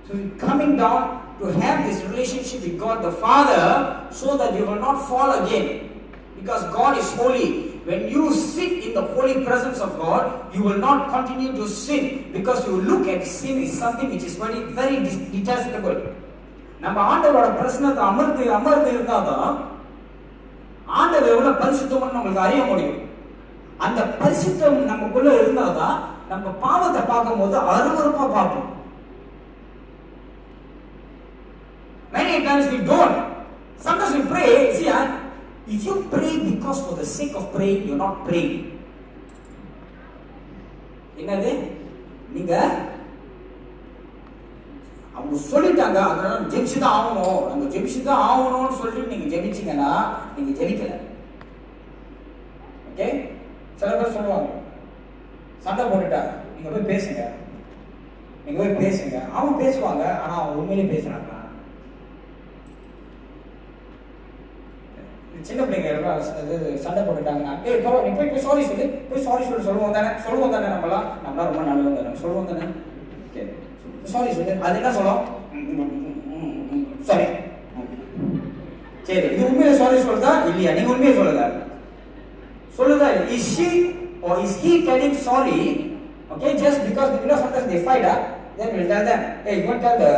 So we're coming down to have this relationship with God the Father so that we will not fall again. Because God is holy. When you sit in the holy presence of God, you will not continue to sin because you look at sin is something which is very, very detestable. நம்ம ஆண்டவரோட பிரசன்னத்தை அமர்ந்து இருந்தாதான் ஆண்டவர் எவ்வளவு பரிசுத்தம்னு நம்மளுக்கு அறிய முடியும். அந்த பரிசுத்தம் நமக்குள்ள இருந்தாதான் நம்ம பாவத்தை பார்க்கும் போது அருவருப்பா பார்ப்போம். Many times we don't. Sometimes we pray. See, if you pray because for the sake of praying, you're not praying. என்னது? நீங்க அவங்க சொல்லிட்டாங்க அதனால ஜெபிச்சுதான் ஆகணும், நம்ம ஜெபிச்சுதான் ஆகணும்னு சொல்லிட்டு நீங்க ஜெபிச்சீங்கன்னா நீங்க ஜெபிக்கல. ஓகே, சில பேர் சொல்லுவாங்க சண்டை போட்டுட்டா நீங்க போய் பேசுங்க, நீங்க போய் பேசுங்க. அவன் பேசுவாங்க ஆனா அவன் உண்மையிலே பேசுறாங்க. சின்ன பிள்ளைங்க சண்டை போட்டுட்டாங்கன்னா நீ போய் சாரி சொல்லு, போய் சாரி சொல்லுவோம் தானே நம்மளாம் ரொம்ப நல்லவங்க தானே சொல்லுவோம் தானே. ஓகே, சாரி சொல்லு. அது என்ன சொல்லும்? சாரி. சரி, இது உண்மையில சாரி சொல்லுதா இல்லையா? நீங்க உண்மையை சொல்லுதா is she or is he telling sorry? Okay, just because sometimes they fight, then we'll tell them, hey, you won't tell the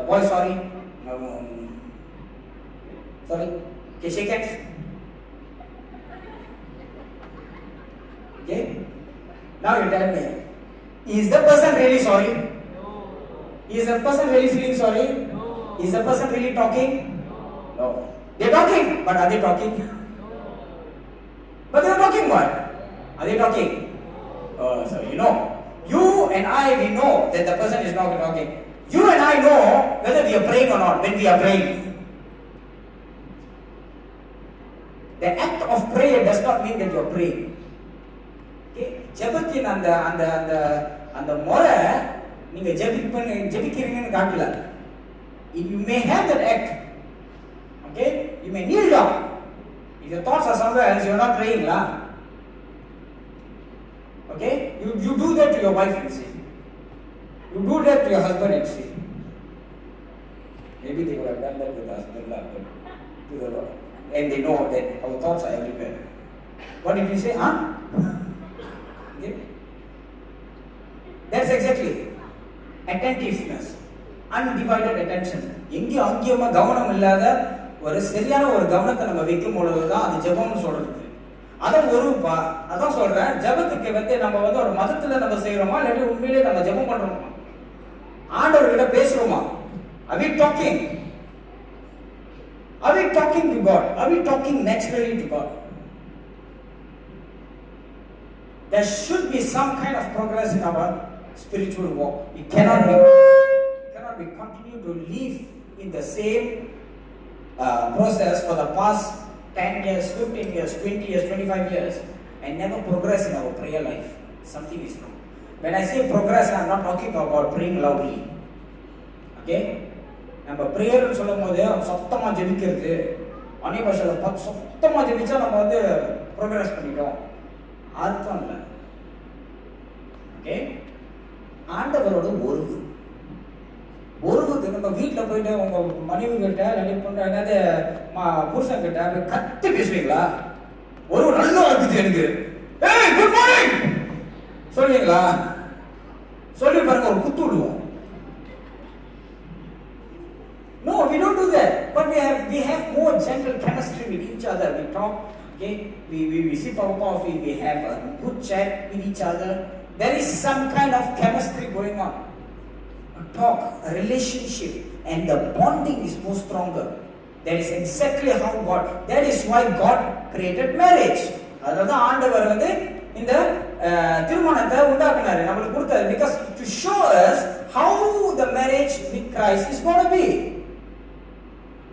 boy sorry. Sorry. Okay, shake hands. Okay, now you tell me, is the person really sorry? No. Is the person really feeling sorry? No. Is the person really talking? No. They're talking, but are they talking? No. But they're talking what? Are they talking? So you and I, we know that the person is not talking. You and I know whether we are praying or not when we are praying. The act of prayer does not mean that you are praying. Okay? ஜெபத்தின் அந்த முறை நீங்க ஜெபிக்கிறீங்கன்னு காட்டல. You may have that act. Okay? You may kneel down. If your thoughts are somewhere else, you are not praying lah. Okay? You do that to your wife and see. You do that to your husband and see. Maybe they would have done that with the husband lah, but to the Lord. And they know that our thoughts are everywhere. What did you say? Okay? That's exactly attentiveness, undivided attention. எங்கேயும் அங்கேயுமா கவனம் இல்லாத ஒரு சரியான ஒரு கவனத்தை நம்ம வைக்கும் பொழுதுதான் அது ஜெபம்னு சொல்றது. அதான் சொல்றேன், ஜெபத்துக்கு நம்ம ஒரு மதத்துல நம்ம செய்யறோமா இல்லாட்டி உண்மையிலே நம்ம ஜெபம் பண்றோமா? ஆண்டவர்கிட்ட பேசுறோமா? Are we talking? Are we talking to God? Are we talking naturally to God? There should be some kind of progress in our spiritual walk. We cannot be continue to live in the same process for the past 10 years, 15 years, 20 years, 25 years and never progress in our prayer life. Something is wrong. When I say progress, I am not talking about praying loudly. Okay? நம்ம ப்ரேயர்னு சொல்லும் போது சத்தமாக ஜெபிக்கிறது, அநேக பாஷையில் சத்தமாக ஜெபிச்சா நம்ம progress பண்ணிட்டோம் அர்த்தம் இல்லை. ஓகே, ஆண்டவரோட ஒருவுக்கு நம்ம வீட்டில் போயிட்டு உங்க மனைவி கிட்ட இல்லாட்டி பொண்ணு என்னது புருஷன் கிட்ட போய் கத்தி பேசுவீங்களா? ஒரு நல்லா இருக்குது எனக்கு, ஏய் குட் மார்னிங் சொல்லுவீங்களா? சொல்லி பாருங்க, ஒரு குத்து விடுவோம். No, we don't do that. But we have more gentle chemistry with each other. We talk, okay? We sip our coffee. We have a good chat with each other. There is some kind of chemistry going on. A talk, a relationship, and the bonding is more stronger That is exactly how God, that is why God created marriage. அதனால ஆண்டவர் வந்து இந்த திருமணத்தை உண்டாக்குனாரு, நமக்கு கொடுத்தாரு, because to show us how the marriage with Christ is going to be.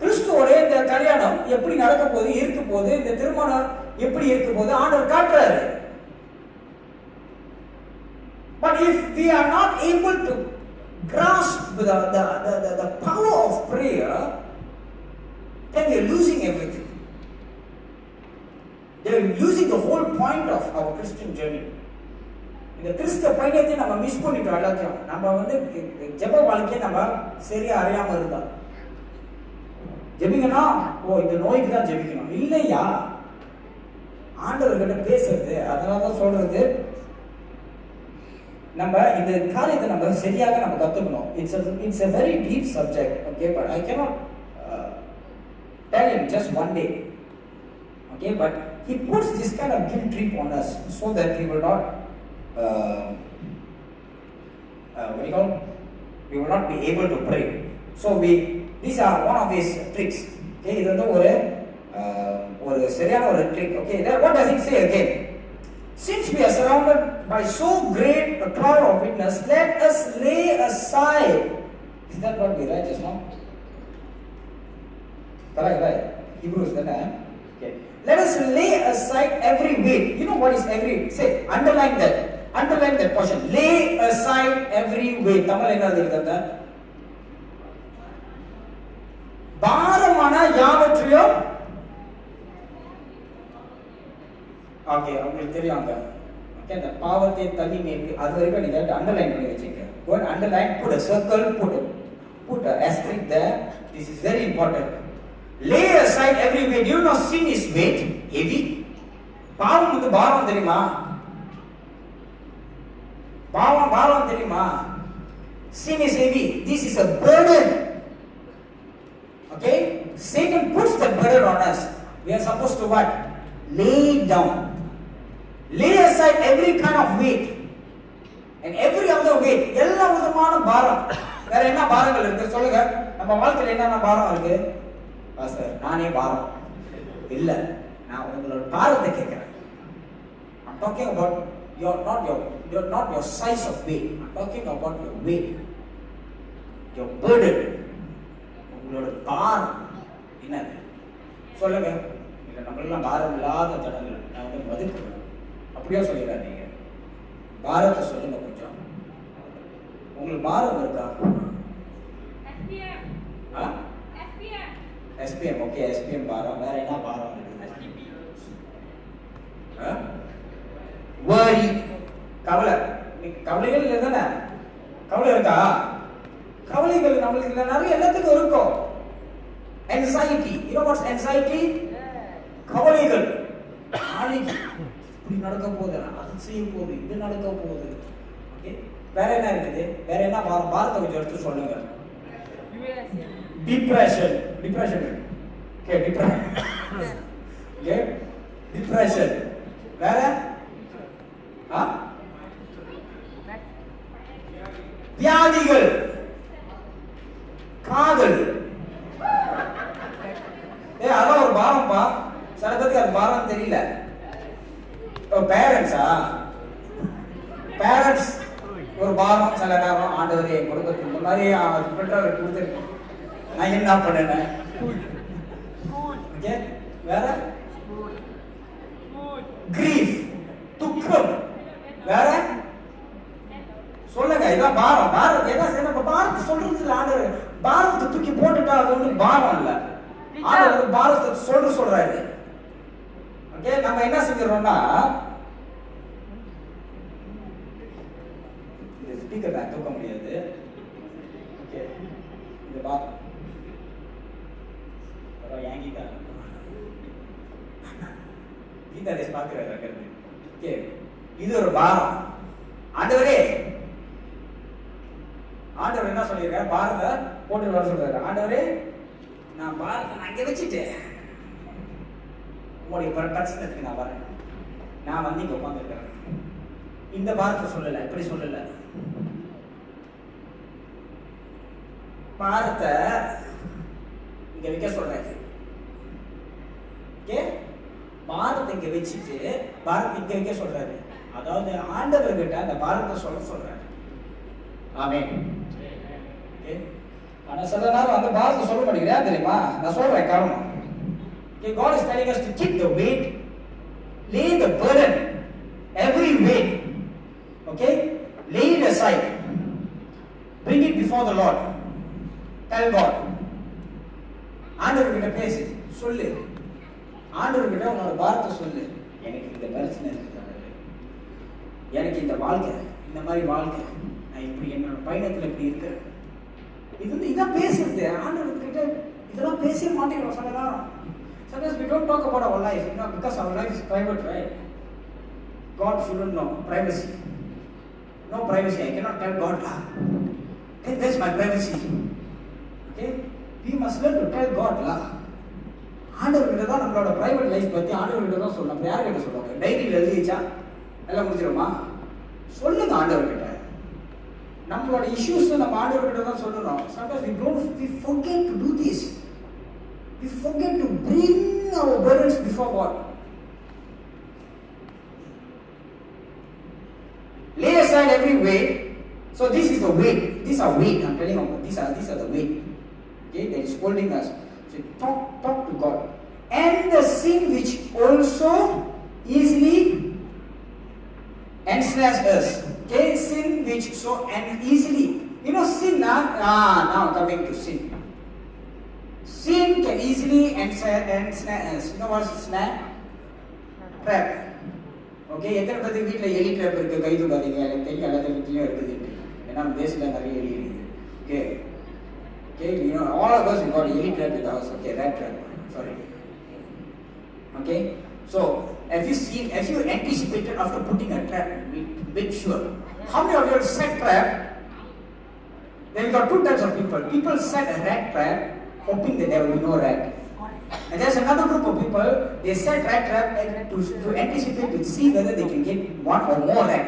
கிறிஸ்துவோட இந்த கல்யாணம் எப்படி நடக்க போகுது, இருக்க போகுது, இந்த திருமணம் எப்படி இருக்க போகுது ஆண்டவர் காட்டுறாரு. But if we are not able to grasp the power of prayer, then we are losing everything. They are losing the whole point of our Christian journey. இந்த கிறிஸ்தவ பயணத்தை நம்ம மிஸ் பண்ணிட்டோம். எல்லாத்தையும் நம்ம வந்து ஜெப வாழ்க்கையை நம்ம சரியா அறியாம இருந்தோம். ஜெபிக்கனா இந்த நோய்க்கு தான் ஜெபிக்கணும் இல்லையா, ஆண்டவர்கிட்ட பேசுறது. அதனால தான் சொல்றது, நம்ம இந்த காரியத்தை நம்ம சரியாக நம்ம கத்துக்கணும். It's a very deep subject, okay, but I cannot tell in just one day, okay, but he puts this kind of guilt trip on us so that we will not we will not be able to pray. So these are one of his tricks, okay. இது வந்து ஒரு சரியான ஒரு trick, okay. What does it say again? Since we are surrounded by so great a cloud of witness, let us lay aside. Is that what we read just now? Right. Hebrews then. Okay. Let us lay aside every weight. You know what is every? Say, underline that. Underline that portion. Lay aside every weight. Tamil enna irukadha? பாரமான யாவற்றையும். Okay, உங்களுக்கு தெரியுங்க. Okay, அந்த பாவத்தை தள்ளி மேற்கு அது வரைக்கும் நீங்க அண்டர்லைன் பண்ணி வச்சுங்க. Go and underline, put a circle, put a asterisk there. This is very important. Lay aside every weight. Do you know sin is weight, heavy? பாவம் வந்து பாரம் தெரியுமா? பாவம் தெரியுமா? Sin is heavy. This is a burden. Okay? Satan puts the burden on us. We are supposed to what? Lay down. Lay aside every kind of weight and every other weight. எல்லா விதமான பாரம். வேற என்ன பாரங்கள் இருக்கு சொல்லுங்க. நம்ம வாழ்க்கையில என்னென்ன பாரம் இருக்கு? பாஸ்டர், நானே பாரம் இல்ல, நான் உங்களோட பாரத்தை கேட்கிறேன். I'm talking about you're not your size of weight. I'm talking about your weight, your burden. உங்களோட பாரம் என்னது சொல்லுங்க. இல்ல நம்மளெல்லாம் பாரம் இல்லாத ஜனங்கள், நான் வந்து மதிக்கிறேன் அப்படியே சொல்லிடாதீங்க. பாரத்தை சொல்லுங்க கொஞ்சம். உங்களுக்கு பாரம் இருக்கா? SPM, ஓகே, SPM பாரம். வேற என்ன பாரம் இருக்கு? worry, கவலை. கவலைகள் இல்லைதானே? கவலை இருக்கா? கவலைகள் நம்மளுக்கு இல்லை, நிறைய எல்லாத்துக்கும் இருக்கும். anxiety, you know what's anxiety? கவலைகள். நாளைக்கு இப்படி நடக்க போகுது, அது செய்ய போகுது, இது நடக்க போகுது. ஓகே, வேற என்ன இருக்குது? வேற என்ன பாரம்? பாரத்தை கொஞ்சம் எடுத்து சொல்லுங்க. Depression. Okay, depression. வேற? வியாதிகள், காதல். அதான் ஒரு பாரம்பா. சில பேருக்கு அது பாரம் தெரியல. பேரண்ட்ஸ் ஒரு பாரம். சில நேரம் ஆண்டவரே கொடுக்கறது இந்த மாதிரி பெற்றோர் கொடுத்துருக்கு, நான் என்ன பண்ணேன். வேற கிரீஃப், துக்கம். வேற சொல்லுங்க. இதான் பாரம். பாரம் என்ன? பாரத்தை சொல்றது இல்லை. ஆண்டவர் பாரத்தை தூக்கி போட்டுட்டா அது ஒன்றும் பாரம் இல்லை. ஆண்டவர் பாரத்தை சொல்றாரு. ஓகே, நம்ம என்ன செஞ்சிடறோம்னா, ஸ்பீக்கர் தான் தூக்க முடியாது. ஓகே, இந்த பாரம் கீதா பார்க்கிறாரு. ஓகே, இது ஒரு பாரம். ஆண்டவரே, ஆண்டவர் என்ன சொல்லியிருக்காரு? பாரத்தை போட்டு வர சொல்றாரு. ஆண்டவரே, நான் பாரத்தை நான் இங்க வச்சுட்டேன், உங்களுடைய பிரச்சனைக்கு நான் வரேன், நான் வந்து இங்க உட்காந்துருக்கிறேன். இந்த பாரத்தை சொல்லல, இப்படி சொல்லல. பாரத்தை இங்க வைக்க சொல்றாரு. ஓகே, பாரத்தை இங்க வச்சுட்டு பாரத்தை இங்க வைக்க சொல்றாரு. அதாவது ஆண்டவர்கிட்ட அந்த பாரத்தை சொல்றாரு. ஆமென். ஓகே, ஆனா சில நேரம் அந்த பாரத்தை சொல்ல மாட்டேங்கிறேன் தெரியுமா? நான் சொல்றேன் காரணம். Okay, God is telling us to keep the weight, lay the burden, every weight. Okay, lay it aside, bring it before the Lord. Tell God. ஆண்டவர்கிட்ட பேசு, சொல்லு. ஆண்டவர்கிட்ட உன்னோட பாரத்தை சொல்லு. எனக்கு இந்த பிரச்சனை இருக்கு ஆண்டவரே, எனக்கு இந்த வாழ்க்கை, இந்த மாதிரி வாழ்க்கை, நான் இப்படி என்னோட பயணத்தில் இப்படி இருக்கிறேன். இது வந்து இதான் பேசுறது. ஆண்டவர்கிட்ட இதெல்லாம் பேசவே மாட்டேங்கிறோம் சில நேரம். Sometimes we don't talk about our life, because our life is private, right? God shouldn't know. Privacy. No privacy. I cannot tell God, hey, that's my privacy. Okay? We must learn to tell God, ஆண்டவர்கிட்ட தான் நம்மளோட private life பற்றி ஆண்டவர்கிட்ட தான் சொல்லணும். அப்போ யார்கிட்ட சொல்லுவாங்க? டைரியில் எழுதிச்சா எல்லாம் முடிச்சிடுமா? சொல்லுங்க ஆண்டவர்கிட்ட. நம்மளோட இஷ்யூஸ் நம்ம ஆண்டவர்கிட்ட தான் சொல்லணும். Sometimes we forget to do this. We forget to bring our burdens before God. Lay aside every weight. So this is the weight. These are weight. I'm telling you, these are the weight. Okay, that is holding us. So talk to God. And the sin which also easily ensnares us. Okay, sin which so and easily. Sin now coming to sin. Sin can easily ensnare us. You know what is snare? Trap. Okay, எத்தனை பேருக்கு வீட்டில் எலி drop இருக்குது? கை தூக்காதீங்க, எனக்கு தெரியும் எல்லாத்தையும் வீட்லையும் இருக்குது. ஏன்னா நம்ம தேசத்தில் நிறைய எலி இருக்குது. Okay, all of us we got எலி drop in the house. Okay, rat trap. Sorry. Okay, so have you anticipated after putting a trap? Make sure. How many of you have set trap? Then we got two types of people. People set a rat trap, hoping that there will be no rat. And there's another group of people, they set rat trap to anticipate, to see whether they can get one or more rat.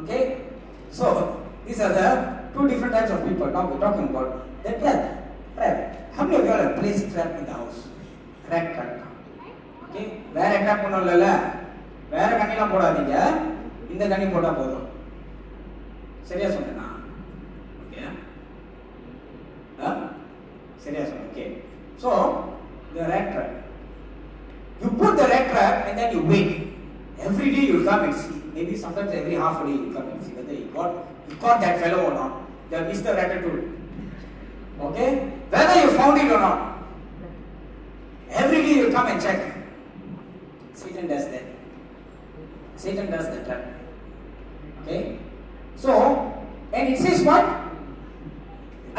Okay? So, these are the two different types of people. Now we're talking about the trap. How many of you have placed trap in the house? Rat trap. Okay? வேற trap ஒன்றும் இல்லைல்ல, வேற கண்ணிலாம் போடாதீங்க, இந்த கண்ணி போட்டால் போதும். சரியா சொன்னேன்னா? ஓகே, சரியா சொன்னேன். Okay, so the rat trap, you put the rat trap and then you wait. Every day you come and see, maybe sometimes every half a day you come and see whether you caught that fellow or not, the Mr. Ratatouille. Okay, whether you found it or not, every day you come and check. Satan does that. Satan does the trap. Okay, so and it says what?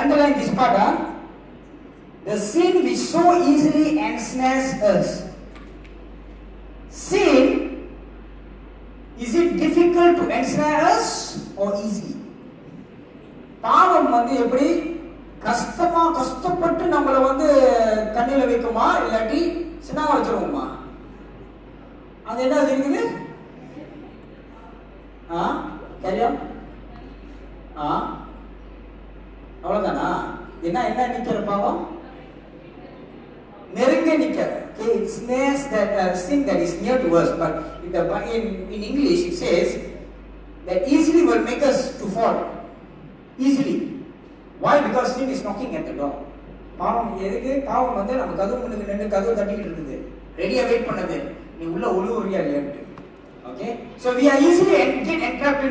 Underline this part, the sin which so easily ensnares us. Sin, is it difficult to ensnare us or easy? பாவம் வந்து எப்படி கஷ்டப்பட்டு நம்மளை வந்து கண்ணில வைக்குமா, இல்லாட்டி சின்ன வச்சிருவோமா? அது என்ன இருக்குது? தெரியும்? அவ்வளவுதானா? என்ன நிக்கிற பாவம்? நெருங்க நிக்கிற. Okay, it snares that sin that is near to us, but in English it says that easily will make us to fall. Easily. Why? Because sin is knocking at the door. பாவம் எதுக்கு? பாவம் வந்து நம்ம கதவு முன்னுக்கு நின்று கதவு தட்டிக்கிட்டு இருக்குது, ரெடியா வெயிட் பண்ணது, நீ உள்ள உழுவுறியா இல்லையான்ட்டு. Okay, so we are easily get entrapped.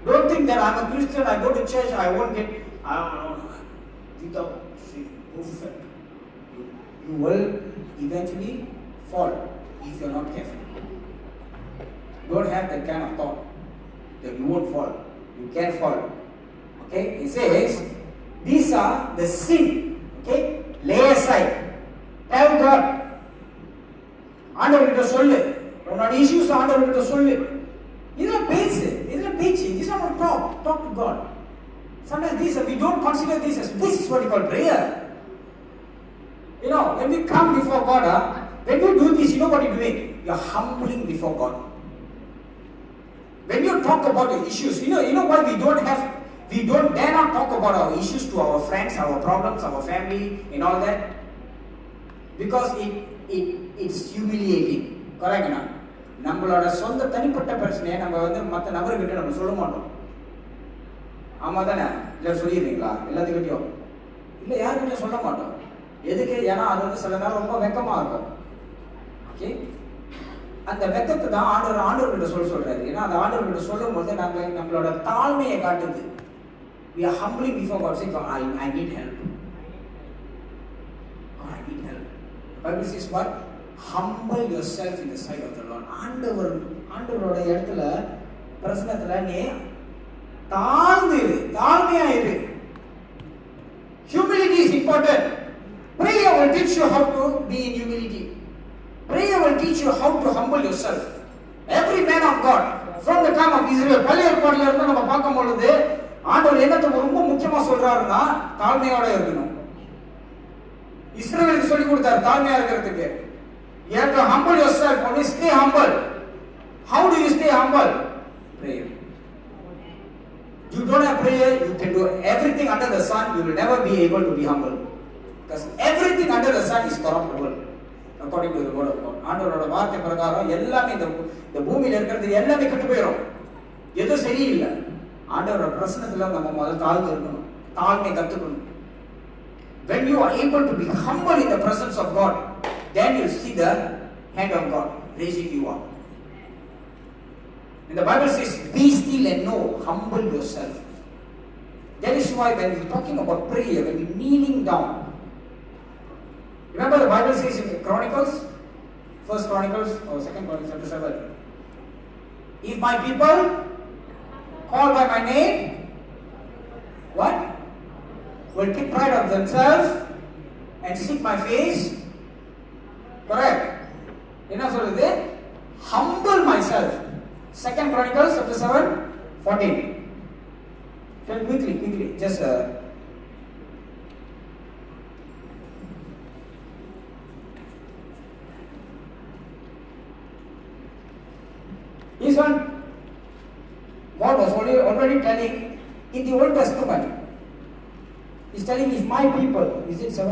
Don't think that I'm a Christian, I go to church, I won't get without sin. Perfect. You will eventually fall if you're not careful. Don't have that kind of thought that you won't fall. You can fall. Okay, it says these are the sin. Okay, lay aside. Tell God. ஆண்டவர்கிட்ட சொல்லு, உன்னோட issues ஆண்டவர்கிட்ட சொல்லு. இதெல்லாம் பேச்சு. This is not talk to God. Sometimes we don't consider this is what we call prayer. When we come before God, when you do this, you know what you're doing? You're humbling before God. When you talk about the issues, you know why we don't dare not talk about our issues to our friends, our problems, our family, and all that. because it's humiliating. Correct na? நம்மளோட சொந்த தனிப்பட்ட பிரச்சனையை நம்ம வந்து மற்ற நபர்கிட்ட நம்ம சொல்ல மாட்டோம். ஆமா தானே? இல்லை சொல்லிடுறீங்களா எல்லாத்துக்கிட்டையும்? இல்லை, யாருக்கிட்டையும் சொல்ல மாட்டோம். எதுக்கு? ஏன்னா அது வந்து சில நேரம் ரொம்ப வெக்கமாக இருக்கும். ஓகே, அந்த வெக்கத்தை தான் ஆண்டவர்கிட்ட சொல்றாரு. ஏன்னா அந்த ஆண்டவர்கிட்ட சொல்லும் போது நம்மளோட தாழ்மையை காட்டுது. We are humbling before God, saying, God, I need help. God, I need help. The Bible says what? Humble yourself in the sight of the Lord. ஆண்டவரோட இடத்துல பிரசன்னத்துல நீ தாழ்மையா இரு. Humility is important. Prayer will teach you how to be in humility. Prayer will teach you how to humble yourself. Every man of God from the time of Israel, பழைய ஏற்பாடுல இருந்து நம்ம பார்க்கும் பொழுது ஆண்டவர் என்னத்தை ரொம்ப முக்கியமா சொல்றாருன்னா தாழ்மையோட இருக்கணும். இஸ்ரவேலுக்கு சொல்லி கொடுத்தாரு தாழ்மையா இருக்கிறதுக்கு. You have to humble yourself. Always stay humble. How do you stay humble? Prayer. You don't have prayer, you can do everything under the sun, you will never be able to be humble. Because everything under the sun is corruptible. According to the word of God. ஆண்டவரோட வார்த்தை பிரகாரம் எல்லாமே இந்த பூமியில இருக்கிறது எல்லாமே கெட்டு போயிடும். எதுவும் சரியில்லை. ஆண்டவரோட பிரசன்னத்துல நம்ம முதல்ல தாழ்ந்து இருக்கணும். தாழ்மை கத்துக்கணும். When you are able to be humble in the presence of God, then you see the hand of God raising you up. And the Bible says, be still and know, humble yourself. That is why when we're talking about prayer, when we're kneeling down, remember the Bible says in Chronicles, 1 Chronicles or 2 Chronicles chapter 7, if my people call by my name, what? Will keep pride of themselves and seek my face. Correct? Enna soludhu? Humble myself. 2 Chronicles chapter 7, 14. Tell quickly, just this one, God was already telling in the Old Testament. He's telling, if my people, is it 1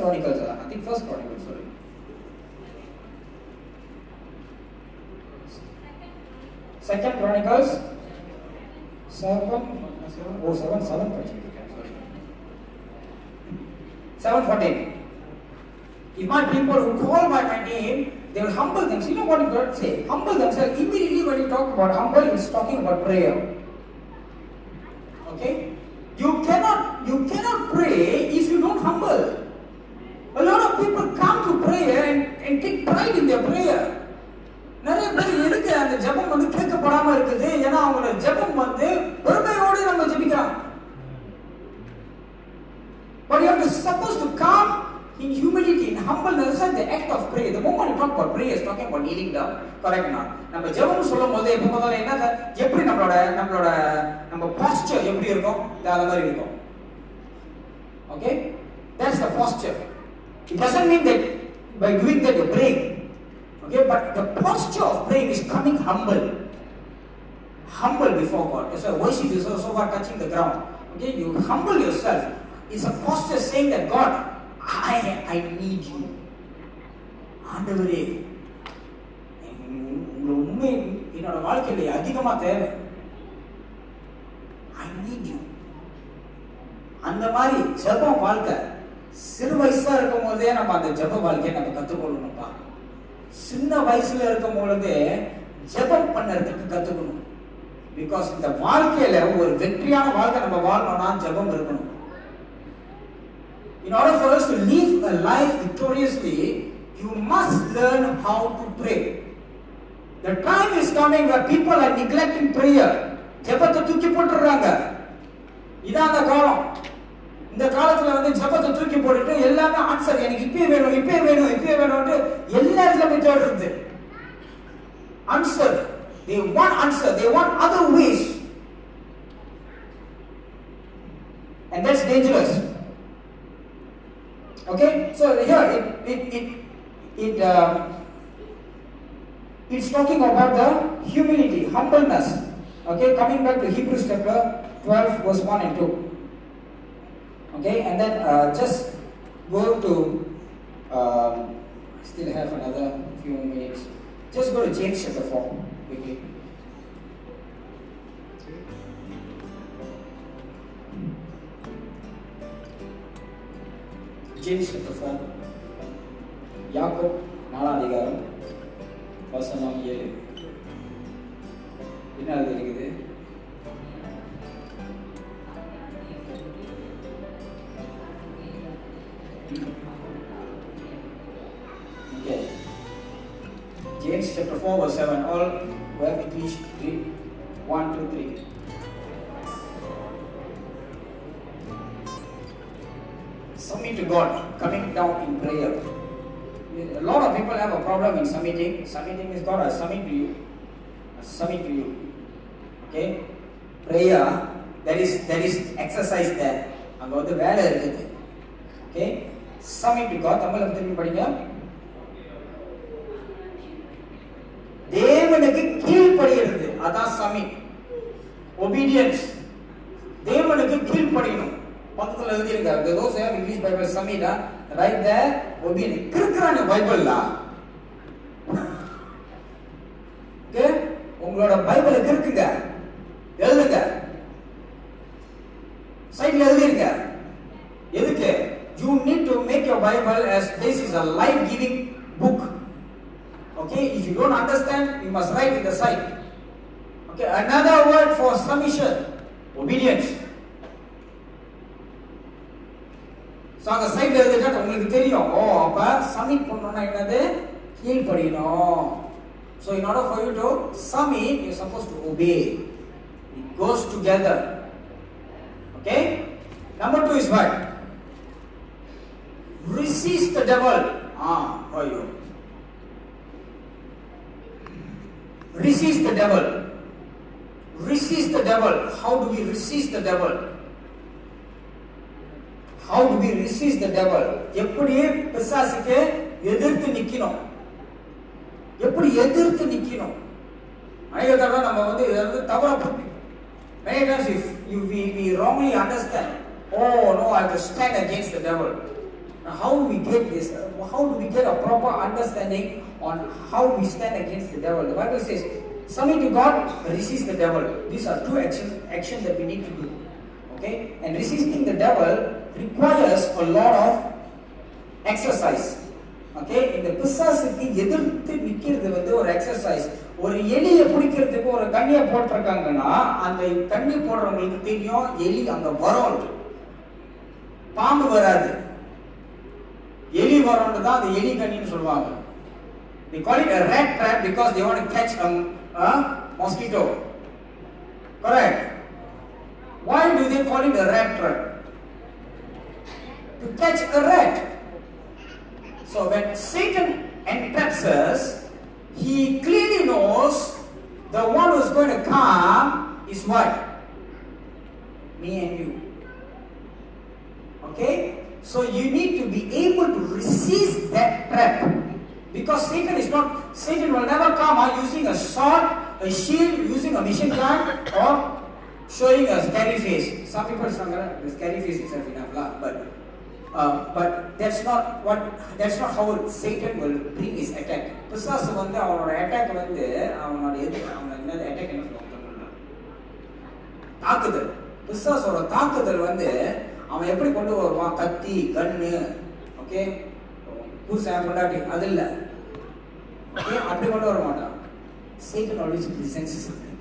Chronicles? I think 1 Chronicles, sorry. 2 Chronicles 7:14. If my people who call by my name, they will humble themselves. You know what God say? Humble themselves. Immediately when you talk about humble, it's talking about prayer. Okay? You cannot pray if you don't humble. A lot of people come to prayer and take pride in their prayer. நிறைய பேர் எதுக்கு அந்த ஜெபம் வந்து கேட்கப்படாம இருக்குது? ஏன்னா அவங்களோட ஜெபம் வந்து பெருமையோடு நம்ம ஜெபிக்கிறோம். But you have to supposed to come in humility, in humbleness, and the act of prayer. The moment you talk about prayer, is talking about kneeling down. Correct na? நம்ம ஜெபம் சொல்லும்போது எப்ப பார்த்தாலும் என்ன எப்படி நம்ம posture எப்படி இருக்கும்? அந்த மாதிரி இருக்கும். Okay? That's the posture. It doesn't mean that by doing that you're praying. Okay, but the posture of praying is coming humble before God. That's why worship is also about touching the ground. Okay, you humble yourself. It's a posture saying that God, I need you. ஆண்டவரே, உண்மை என்னோட வாழ்க்கையில அதிகமா தேவை. I need you. அந்த மாதிரி ஜெப வாழ்க்கை சிறு வயசா இருக்கும் போதே நம்ம அந்த ஜெப வாழ்க்கையை நம்ம கத்துக்கொள்ளணும்ப்பா. சின்ன வயசுல இருக்கும் பொழுது ஜெபம் பண்ணறதுக்கு கத்துக்கணும். பிகாஸ் இந்த வாழ்க்கையில ஒரு வெற்றியான வாழ்க்கை நம்ம வாழணும்னா ஜெபம் இருக்கணும். In order for us to live a life victoriously, you must learn how to pray. The time is coming where people are neglecting prayer. ஜெபத்தை தூக்கி போட்டுறாங்க. இதான் அந்த காலம். இந்த காலத்துல வந்து ஜெபத்தை தூக்கி போட்டுட்டு எல்லாமே ஆன்சர் எனக்கு இப்பவே வேணும்னு எல்லாரும் போய் தேடுறது. Answer. They want answer. They want other ways. And that's dangerous. Okay? So here it's talking about the humility, humbleness. Okay? Coming back to Hebrews chapter 12 verse 1 and 2. Okay, and then just go to I still have another few minutes. Just go to James chapter 4 quickly. James chapter 4. Yakob 4 அதிகாரம் வசனம் 7. என்ன எழுதியிருக்குது? Okay. James chapter 4 verse 7. All who have English read 1, 2, 3. Submit to God, coming down in prayer. A lot of people have a problem in submitting. Submitting is God, I submit to you. I submit to you. Okay? Prayer, there is exercise there. அங்க வந்து வேலை இருக்குது. Okay? Submit to God. தமிழ்ல திருப்பி படிங்க. தேவனுக்கு கீழ்ப்படிகிறது. அதான் submit. Obedience. தேவனுக்கு கீழ்ப்படியணும். பக்கத்துல எழுதிருங்க. those who have English Bible submit, right there, obedience. கிறுக்குறானே பைபிள்ல. Okay? உங்களோட பைபிளை கிறுக்குங்க. எழுதுங்க. சைடுல எழுதிருங்க. எதுக்கு? You need to make your Bible as this is a life-giving book. Okay? If you don't understand, you must write in the side. Okay? Another word for submission, obedience. So அந்த சைடுல எழுதிட்டா உங்களுக்கு தெரியும். ஓ அப்ப சப்மிட் பண்ணனும்னா என்னது? கீழ்ப்படியணும். So in order for you to submit, you are supposed to obey. It goes together. Okay? Number 2 is what? Resist the devil. How are you? Resist the devil. Resist the devil. How do we resist the devil? How do we resist the devil? எப்படி பிசாசுக்கு எதிர்த்து நிக்கணும்? எப்படி எதிர்த்து நிக்கணும்? அநேக தடவை நம்ம வந்து இத தவறா புரிஞ்சுக்கிறோம். Many times if we wrongly understand, oh no, I have to stand against the devil. Now how do we get this? How do we get a proper understanding on how we stand against the devil? The Bible says, submit to God, resist the devil. These are two actions that we need to do. Okay? And resisting the devil requires a lot of exercise. Okay? இந்த பிசாசுக்கு எதிர்த்து நிக்கிறது வந்து ஒரு exercise. ஒரு எலியை பிடிக்கிறதுக்கு ஒரு கண்ணியை போட்டிருக்காங்கன்னா அந்த கண்ணி போடுறவங்களுக்கு தெரியும் எலி அங்க வரும். பாம்பு வராது, எலி வரும்னு தான் அந்த எலி கண்ணின்னு சொல்லுவாங்க. They call it a rat trap because they want to catch a mosquito. Correct? Why do they call it a rat trap? To catch a rat. So when Satan entraps us, he clearly knows the one who is going to come is what? Me and you. Okay? So you need to be able to resist that trap. Because Satan will never come using a sword, a shield, using a machine gun, or showing a scary face. Some people say the scary face itself enough, but that's not how Satan will bring his attack. பிசாசு வந்து அவனோட attack வந்து அவனோட attack என்ன சொல்லுவாங்க? தாக்குதல். பிசாசோட தாக்குதல் வந்து அவன் எப்படி கொண்டு வருவான்? கத்தி, கன்னு, ஓகே, புருஷன் பொண்டாட்டி, அது இல்ல. ஓகே, அப்படி கொண்டு வர மாட்டான். Satan always presents something.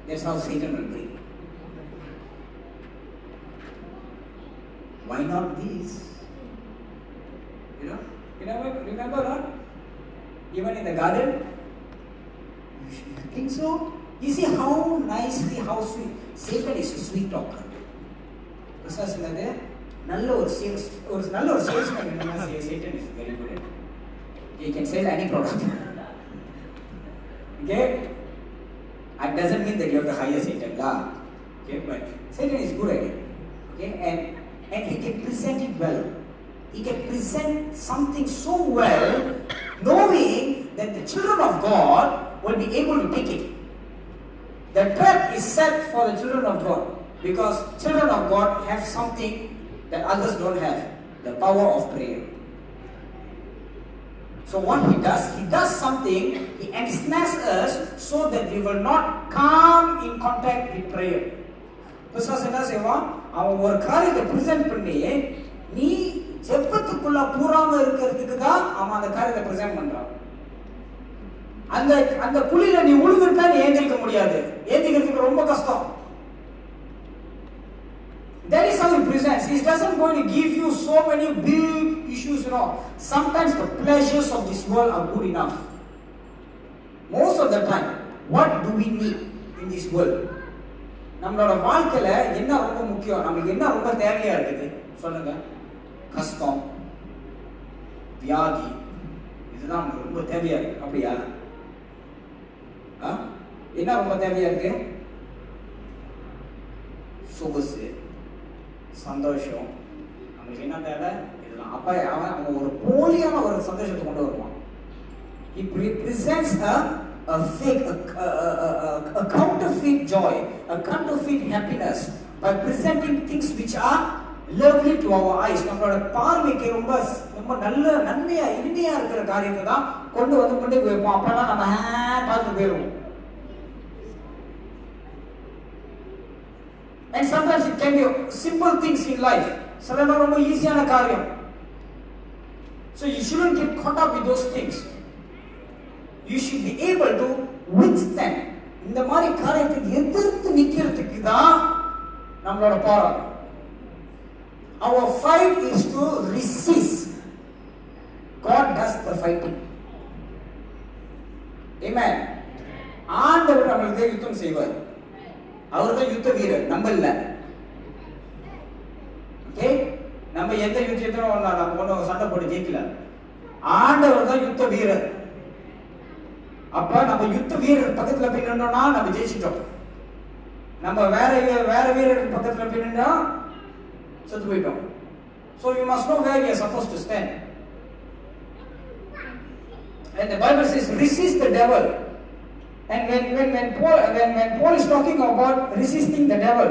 That's how Satan will bring. Why not these? You know? Remember not? Even in the garden? You think so? You see how nicely, how sweet. Satan is a sweet talker. Because நல்ல ஒரு salesman என்னன்னா Satan is very good at it. He can sell any product. Okay? That doesn't mean that you have to hire Satan lah. Okay? But Satan is good at it. Okay? And he can present it well. He can present something so well, knowing that the children of God will be able to take it. The trap is set for the children of God because children of God have something that others don't have. The power of prayer. So what he does something, he ensnares us so that we will not come in contact with prayer. பிசாசு என்ன செய்வான், அவன் ஒரு காரியத்தை present பண்ணி நீ ஜெபத்துக்குள்ள பூராம இருக்கிறதுக்கு தான் அவன் அந்த காரியத்தை பிரசன்ட் பண்றான். அந்த அந்த குழியில நீ உழுதுட்டா நீ ஏந்திரிக்க முடியாது, ஏந்திக்கிறதுக்கு ரொம்ப கஷ்டம். That is how he presents. He doesn't going to give you so many big issues, you know. Sometimes the pleasures of this world are good enough. Most of the time, what do we need in this world? நம்மளோட வாழ்க்கையில என்ன ரொம்ப முக்கியம், நமக்கு என்ன ரொம்ப தேவையா இருக்குது சொல்லுங்க? கஷ்டம், வியாதி, இதுதான் நமக்கு ரொம்ப தேவையா இருக்கு. அப்படியா? என்ன ரொம்ப தேவையா இருக்கு? சொகுசு, சந்தோஷம். நமக்கு என்ன தேவை? இதெல்லாம். அப்ப அவன் ஒரு போலியான ஒரு சந்தோஷத்தை கொண்டு வருவான். He presents a fake, a counterfeit joy, a counterfeit happiness by presenting things which are lovely to our eyes. நம்மளோட பார்வைக்கு ரொம்ப ரொம்ப நல்ல நன்மையா இனிமையா இருக்கிற காரியத்தை தான் கொண்டு வைப்போம். அப்பதான் நம்ம பார்த்து போயிடுவோம். And sometimes it can be simple things in life. சில நேரம் ரொம்ப ஈஸியான காரியம். So you shouldn't get caught up with those things. You should be able to withstand. இந்த மாதிரி காரியத்தை எதிர்த்து நிக்கிறதுக்கு தான் நம்மளோட போராட்டம். Our fight is to resist. God does the fighting. Amen. ஆண்டவர் நம்மளுக்கு யுத்தம் செய்வார். அவர் தான் யுத்த வீரர், நம்ம இல்ல. ஓகே, நம்ம எந்த யுத்தத்திலும் நம்ம ஒன்றும் சண்டை போட்டு ஜெயிக்கல. ஆண்டவர் தான் யுத்த வீரர். அப்ப நம்ம யுத்த வீரர் பக்கத்துல போய் நின்றோம்னா நம்ம ஜெயிச்சிட்டோம். நம்ம வேற வீரர் பக்கத்துல போய் நின்றா செத்து போயிட்டோம். So you must know where you are supposed to stand. And the Bible says resist the devil. And when Paul is talking about resisting the devil,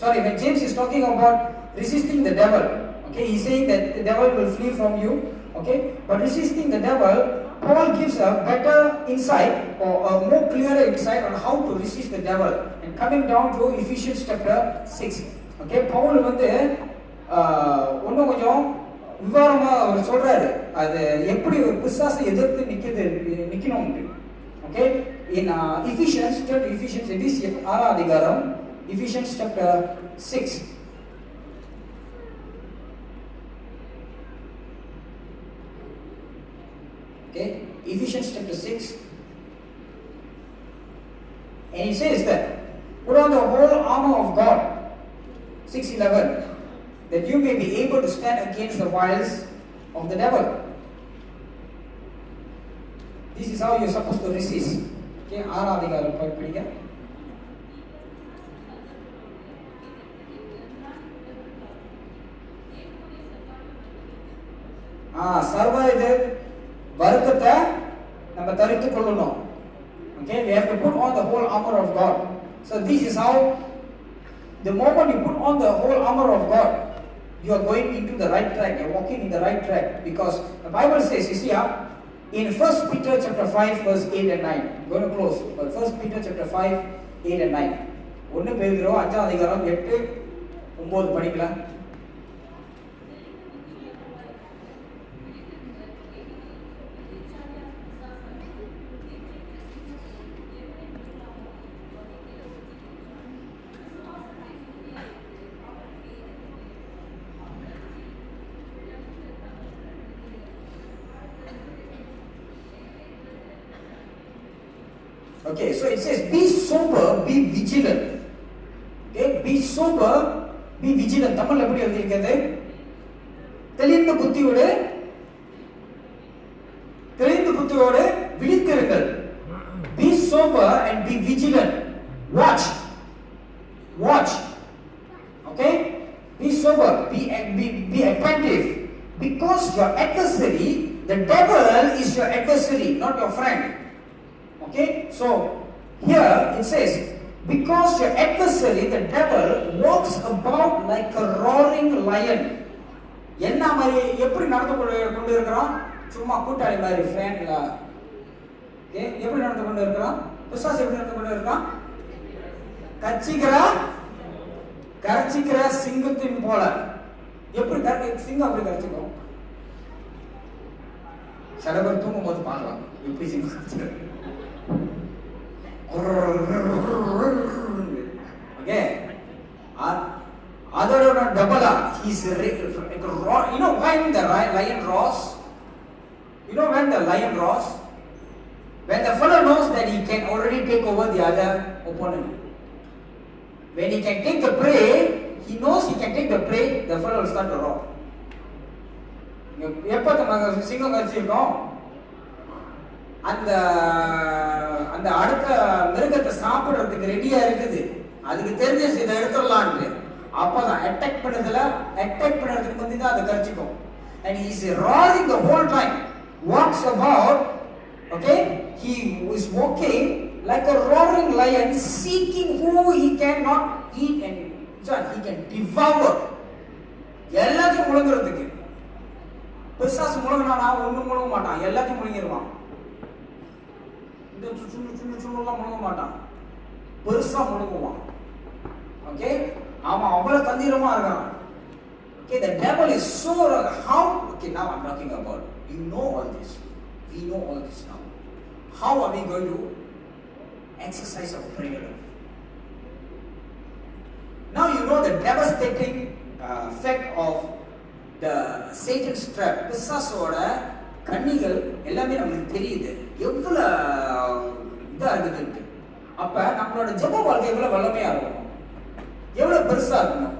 when James is talking about resisting the devil, okay, he's saying that the devil will flee from you, okay, but resisting the devil, Paul gives a better insight or a more clearer insight on how to resist the devil. And coming down to Ephesians chapter 6, okay, Paul வந்து இன்னும் கொஞ்சம் விவரமா அவர் சொல்றாரு அது எப்படி ஒரு பிசாசை எதிர்த்து நிக்கணும். Okay, in Ephesians, turn to Ephesians, Ephesians chapter 6. Okay, Ephesians chapter 6. And he says that, put on the whole armor of God, 6:11, that you may be able to stand against the wiles of the devil. This is how you're supposed to resist. Okay, ஆறாம் அதிகாரம் படிங்க. சர்வ இது வருத்தத்தை நம்ம தரித்துக் கொள்ளணும். Okay, we have to put on the whole armor of God. So this is how, the moment you put on the whole armor of God, you are going into the right track, you're walking in the right track, because the Bible says, you see, in 1 Peter chapter 5 verse 8 and 9, I'm going to close, but 1 Peter chapter 5, 8 and 9. 1 பேதுரு 5ஆம் அதிகாரம் 8 9 படிக்கலாம். Okay, so it says, be sober, be vigilant. Okay, be sober, be vigilant. தமிழ்ல எப்படி எழுதியிருக்கிறது? தெளிந்த புத்தியோடு விழித்திருங்கள். Be sober and be vigilant. Watch. Okay, be sober, be attentive, because your adversary, the devil, is your adversary, not your friend. Okay, so here it says, because your adversary, the devil, walks about like a roaring lion. என்ன மாதிரி எப்படி நடந்து கொண்டு இருக்கிறோம்? சும்மா கூட்டாளி மாதிரி ஃப்ரெண்ட்ல. எப்படி நடந்து கொண்டு இருக்கிறோம்? பிசாசு எப்படி நடந்து கொண்டு இருக்கான்? கர்ச்சிக்கிற சிங்கத்தின் போல. எப்படி சிங்கம் அப்படி கர்ச்சிக்கும்? சில பேர் தூங்கும் போது பார்க்கலாம் எப்படி சிங்கம் கர்ச்சிக்கிறது. ஓகே, அதோட டபுளா he's you know when the lion roars, you know when the lion roars, when the fellow knows that he can already take over the other opponent, when he can take the prey, he knows he can take the prey, the fellow will start to roar. எப்ப நம்ம சிங்கம் கர்ச்சிருக்கோம், அந்த அந்த அடுத்த மிருகத்தை சாப்பிடுறதுக்கு ரெடியா இருக்குது, அதுக்கு தெரிஞ்ச இதை எடுத்துடலான்னு. அப்பதான் அட்டாக் பண்ணுறதுக்கு முந்தி தான் அது கர்ச்சிக்கும். And he is roaring the whole time, walks about, okay, he is walking like a roaring lion, seeking who he cannot eat and he can devour. எல்லாத்தையும் முழுங்குறதுக்கு. பிசாசு முழுங்கினா ஒன்றும் முழுங்க மாட்டான், எல்லாத்தையும் முழுங்கிடுவான். இந்த சுண்ணெல்லாம் முழுங்க மாட்டான், பெருசா முழுங்குவான். ஓகே, அவன் அவ்வளவு தந்திரமா இருக்கான். Okay, the devil is so how. Okay, now I'm talking about, you know all this, we know all this now. How are we going to exercise our prayer life? Now you know the devastating effect of the Satan's trap. பிசாசோட கண்ணிகள் எல்லாமே நமக்கு தெரியுது, எவ்வளவு இதா இருக்குது. அப்ப நம்மளோட ஜெப வாழ்க்கை எவ்வளவு வல்லமையா இருக்கணும், எவ்வளவு பெருசா இருக்கணும்,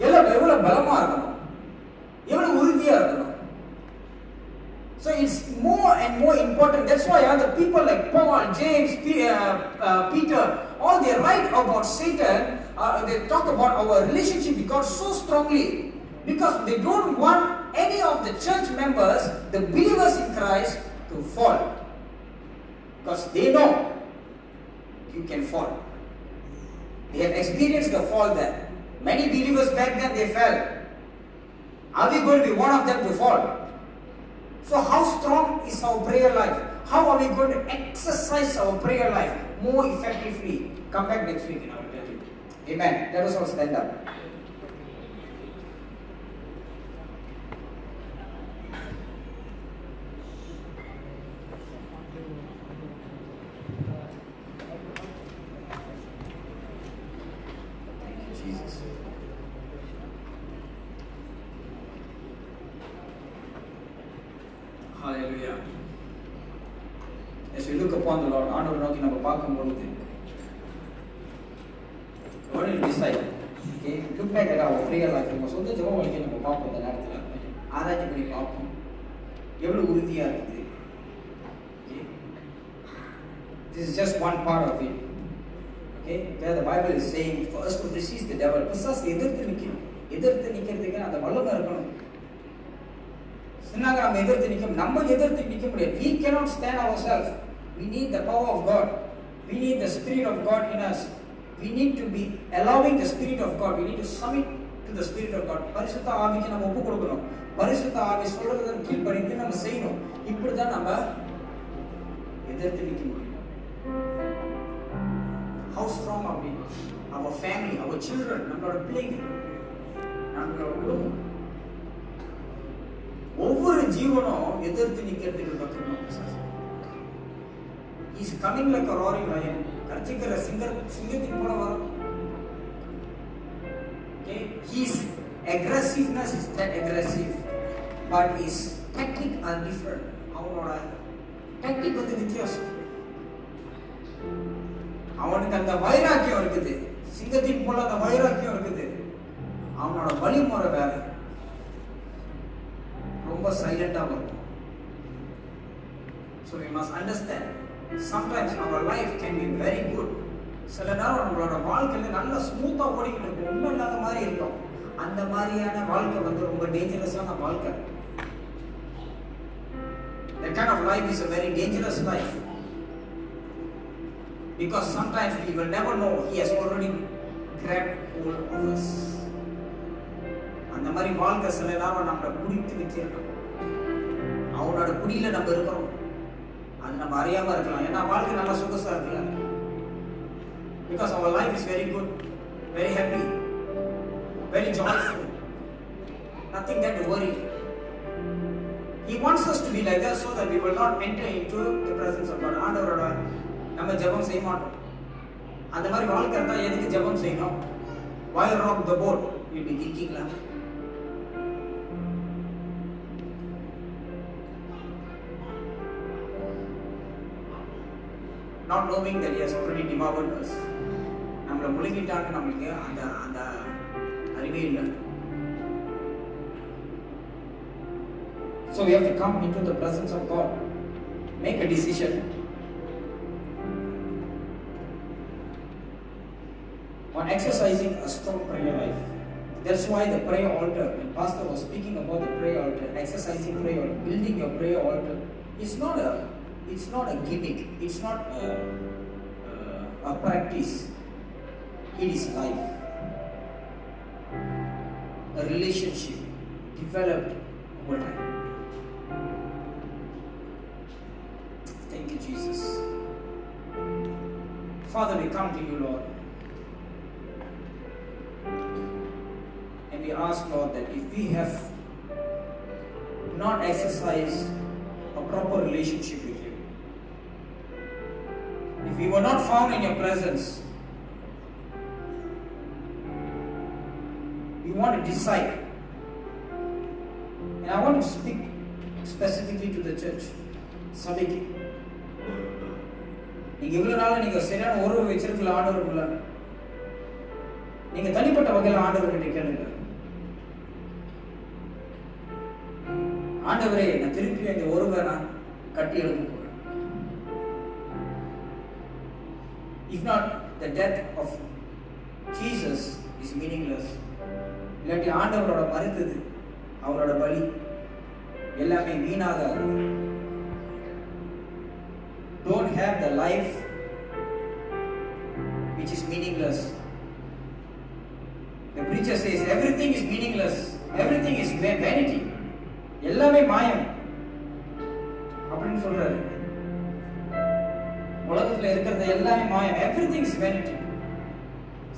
எவ்வளவு பலமா இருக்கணும், எவ்வளவு உறுதியா இருக்கணும். So it's more and more important. That's why the people like Paul, James, Peter, all they write about Satan. They talk about our relationship with God so strongly, because they don't want any of the church members, the believers in Christ, to fall, because they know you can fall. They have experienced the fall there. Many believers back then, they fell. Are we going to be one of them to fall? So how strong is our prayer life? How are we going to exercise our prayer life more effectively? Come back next week and I will tell you. Amen. Let us all stand up. Hallelujah. As we look upon the Lord, ஆண்டவரை நோக்கி நம்ம பார்க்கும் பொழுது, what do you decide? Okay, look back at our prayer life. நம்ம சொந்த ஜெப வாழ்க்கையை நம்ம பார்ப்போம், இந்த நேரத்தில் ஆராய்ச்சி பண்ணி பார்ப்போம், எவ்வளவு உறுதியா இருக்குது. Okay, this is just one part of it. Okay, where the Bible is saying for us to resist the devil. பிசாசு எதிர்த்து நிக்கிறதுக்கு அந்த வல்லமை இருக்கணும். நம்ம எதிர்த்து நிக்க முடியாது. We cannot stand ourselves. We need the power of God. We need the Spirit of God in us. We need to be allowing the Spirit of God. We need to submit to the Spirit of God. பரிசுத்த ஆவிக்கு நம்ம ஒப்பு கொடுக்கணும். பரிசுத்த ஆவி சொல்றதை கீழ்ப்படிந்து நம்ம செய்யணும். இப்படிதான் நம்ம எதிர்த்து நிக்க முடியும். How strong are we? Our family, our children, நம்மளோட பிள்ளைகள், நம்மளோட குடும்பம், ஒவ்வொரு ஜீவனும் எதிர்த்து நிக்கிறதுக்கு கத்துக்கணும். He's coming like a roaring lion. கர்ச்சிக்கிற சிங்கத்தின் போல வரும். Okay, his aggressiveness is that aggressive, but his tactic are different. அவனோட tactic வந்து வித்தியாசம். அவனுக்கு அந்த வைராக்கியம் இருக்குது, சிங்கத்தின் போல அந்த வைராக்கியம் இருக்குது. அவனோட வழிமுறை வேற, ரொம்ப சைலண்டா வரும். So we must understand, sometimes our life can be very good. சில நேரம் நம்மளோட வாழ்க்கையில நல்ல ஸ்மூத்தா ஓடிக்கிட்டு இருக்கும், ஒன்றும் இல்லாத மாதிரி இருக்கும். அந்த மாதிரியான வாழ்க்கை வந்து ரொம்ப டேஞ்சரஸான வாழ்க்கை. That kind of life is a very dangerous life, because sometimes we will never know he has already grabbed hold of us. அந்த மாதிரி வாழ்க்கை சில நேரம் நம்மளை பிடித்து வச்சிருக்கோம். அவனோட பிடியில நம்ம இருக்கிறோம். அது நம்ம அறியாம இருக்கலாம். ஏன்னா வாழ்க்கை நல்லா சொகுசா இருக்குல்ல. Because our life is very good, very happy, very joyful. Nothing that to worry. He wants us to be like that so that we will not enter into the presence of God. ஆண்டவரோட நம்ம ஜெபம் செய்ய மாட்டோம். அந்த மாதிரி வாழ்க்கை இருந்தா எதுக்கு ஜெபம் செய்யணும்? Why rock the boat? You'll be thinking lah. Not knowing that he has already devoured us. நம்மளை முழுங்கிட்டான்னு நம்மளுக்கு அந்த அறிவே இல்லை. So we have to come into the presence of God. Make a decision. On exercising a strong prayer life. That's why the prayer altar, when Pastor was speaking about the prayer altar, exercising prayer altar, building your prayer altar, it's not a gimmick. It's not a practice. It is life. A relationship developed over time. Thank you, Jesus. Father, we come to you, Lord. And we ask, Lord, that if we have not exercised a proper relationship with you, if we were not found in your presence, we want to decide. And I want to speak specifically to the church. சபைக்கு நீங்க இவ்வளவு நாள் நீங்க சரியான உறவு வச்சிருக்கல ஆண்டவருக்குள்ள. நீங்க தனிப்பட்ட வகையில் ஆண்டவர்கிட்ட கேளுங்க. ஆண்டவரே, நான் திருப்பி அந்த உறவை நான் கட்டி எழுத போறேன். If not, the death of Jesus is meaningless. இல்லாட்டி ஆண்டவரோட மறுத்தது, அவரோட பலி எல்லாமே வீணாக. Don't have the life which is meaningless. The preacher says everything is meaningless, everything is vanity. எல்லாமே மாயம் அப்படின்னு சொல்றாரு. உலகத்துல இருக்கிறது எல்லாமே மாயம். Everything is vanity.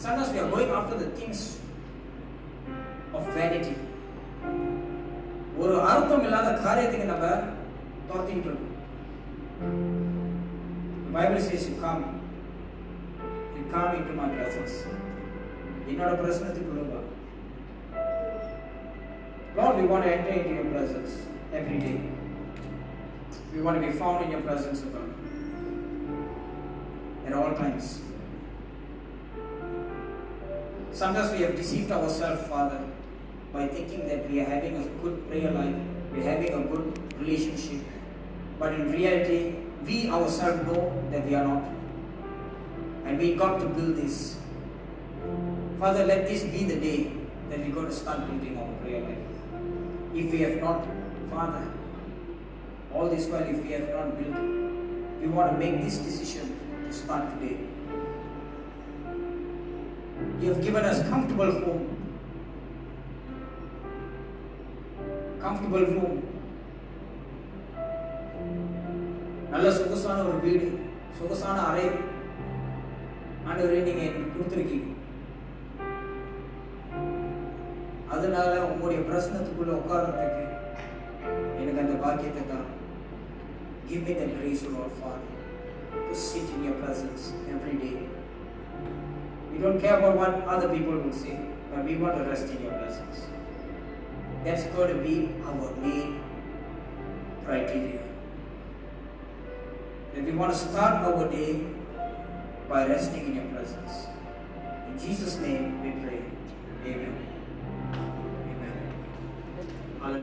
Sometimes we are going after the things of vanity. ஒரு அர்த்தம் இல்லாத காரியத்துக்கு நம்ம துரத்திக்கிட்டு இருக்கோம். The Bible says you come into my presence. என்னோட பிரசன்னத்துக்குள்ள வா. Lord, we want to enter into your presence every day. We want to be found in your presence, O God, at all times. Sometimes we have deceived ourselves, Father, by thinking that we are having a good prayer life, we are having a good relationship. But in reality, we ourselves know that we are not. And we got to build this. Father, let this be the day that we're going to start building our prayer life. If we have not, Father, all this while, if we have not built, we want to make this decision to start today. You have given us comfortable home. Comfortable room. நல்ல சொகுசான ஒரு வீடு, சொகுசான அறை ஆண்டவரே நீங்க எனக்கு கொடுத்துருக்கீங்க. அதனால உங்களுடைய பிரசன்னத்துக்குள்ள உட்கார்றதுக்கு எனக்கு அந்த பாக்கியத்தை தான். Give me the grace, Lord Father, to sit in your presence every day. We don't care about what other people will say, but we want to rest in your presence. That's going to be our main criteria. That we want to start our day by resting in your presence. In Jesus' name we pray. Amen.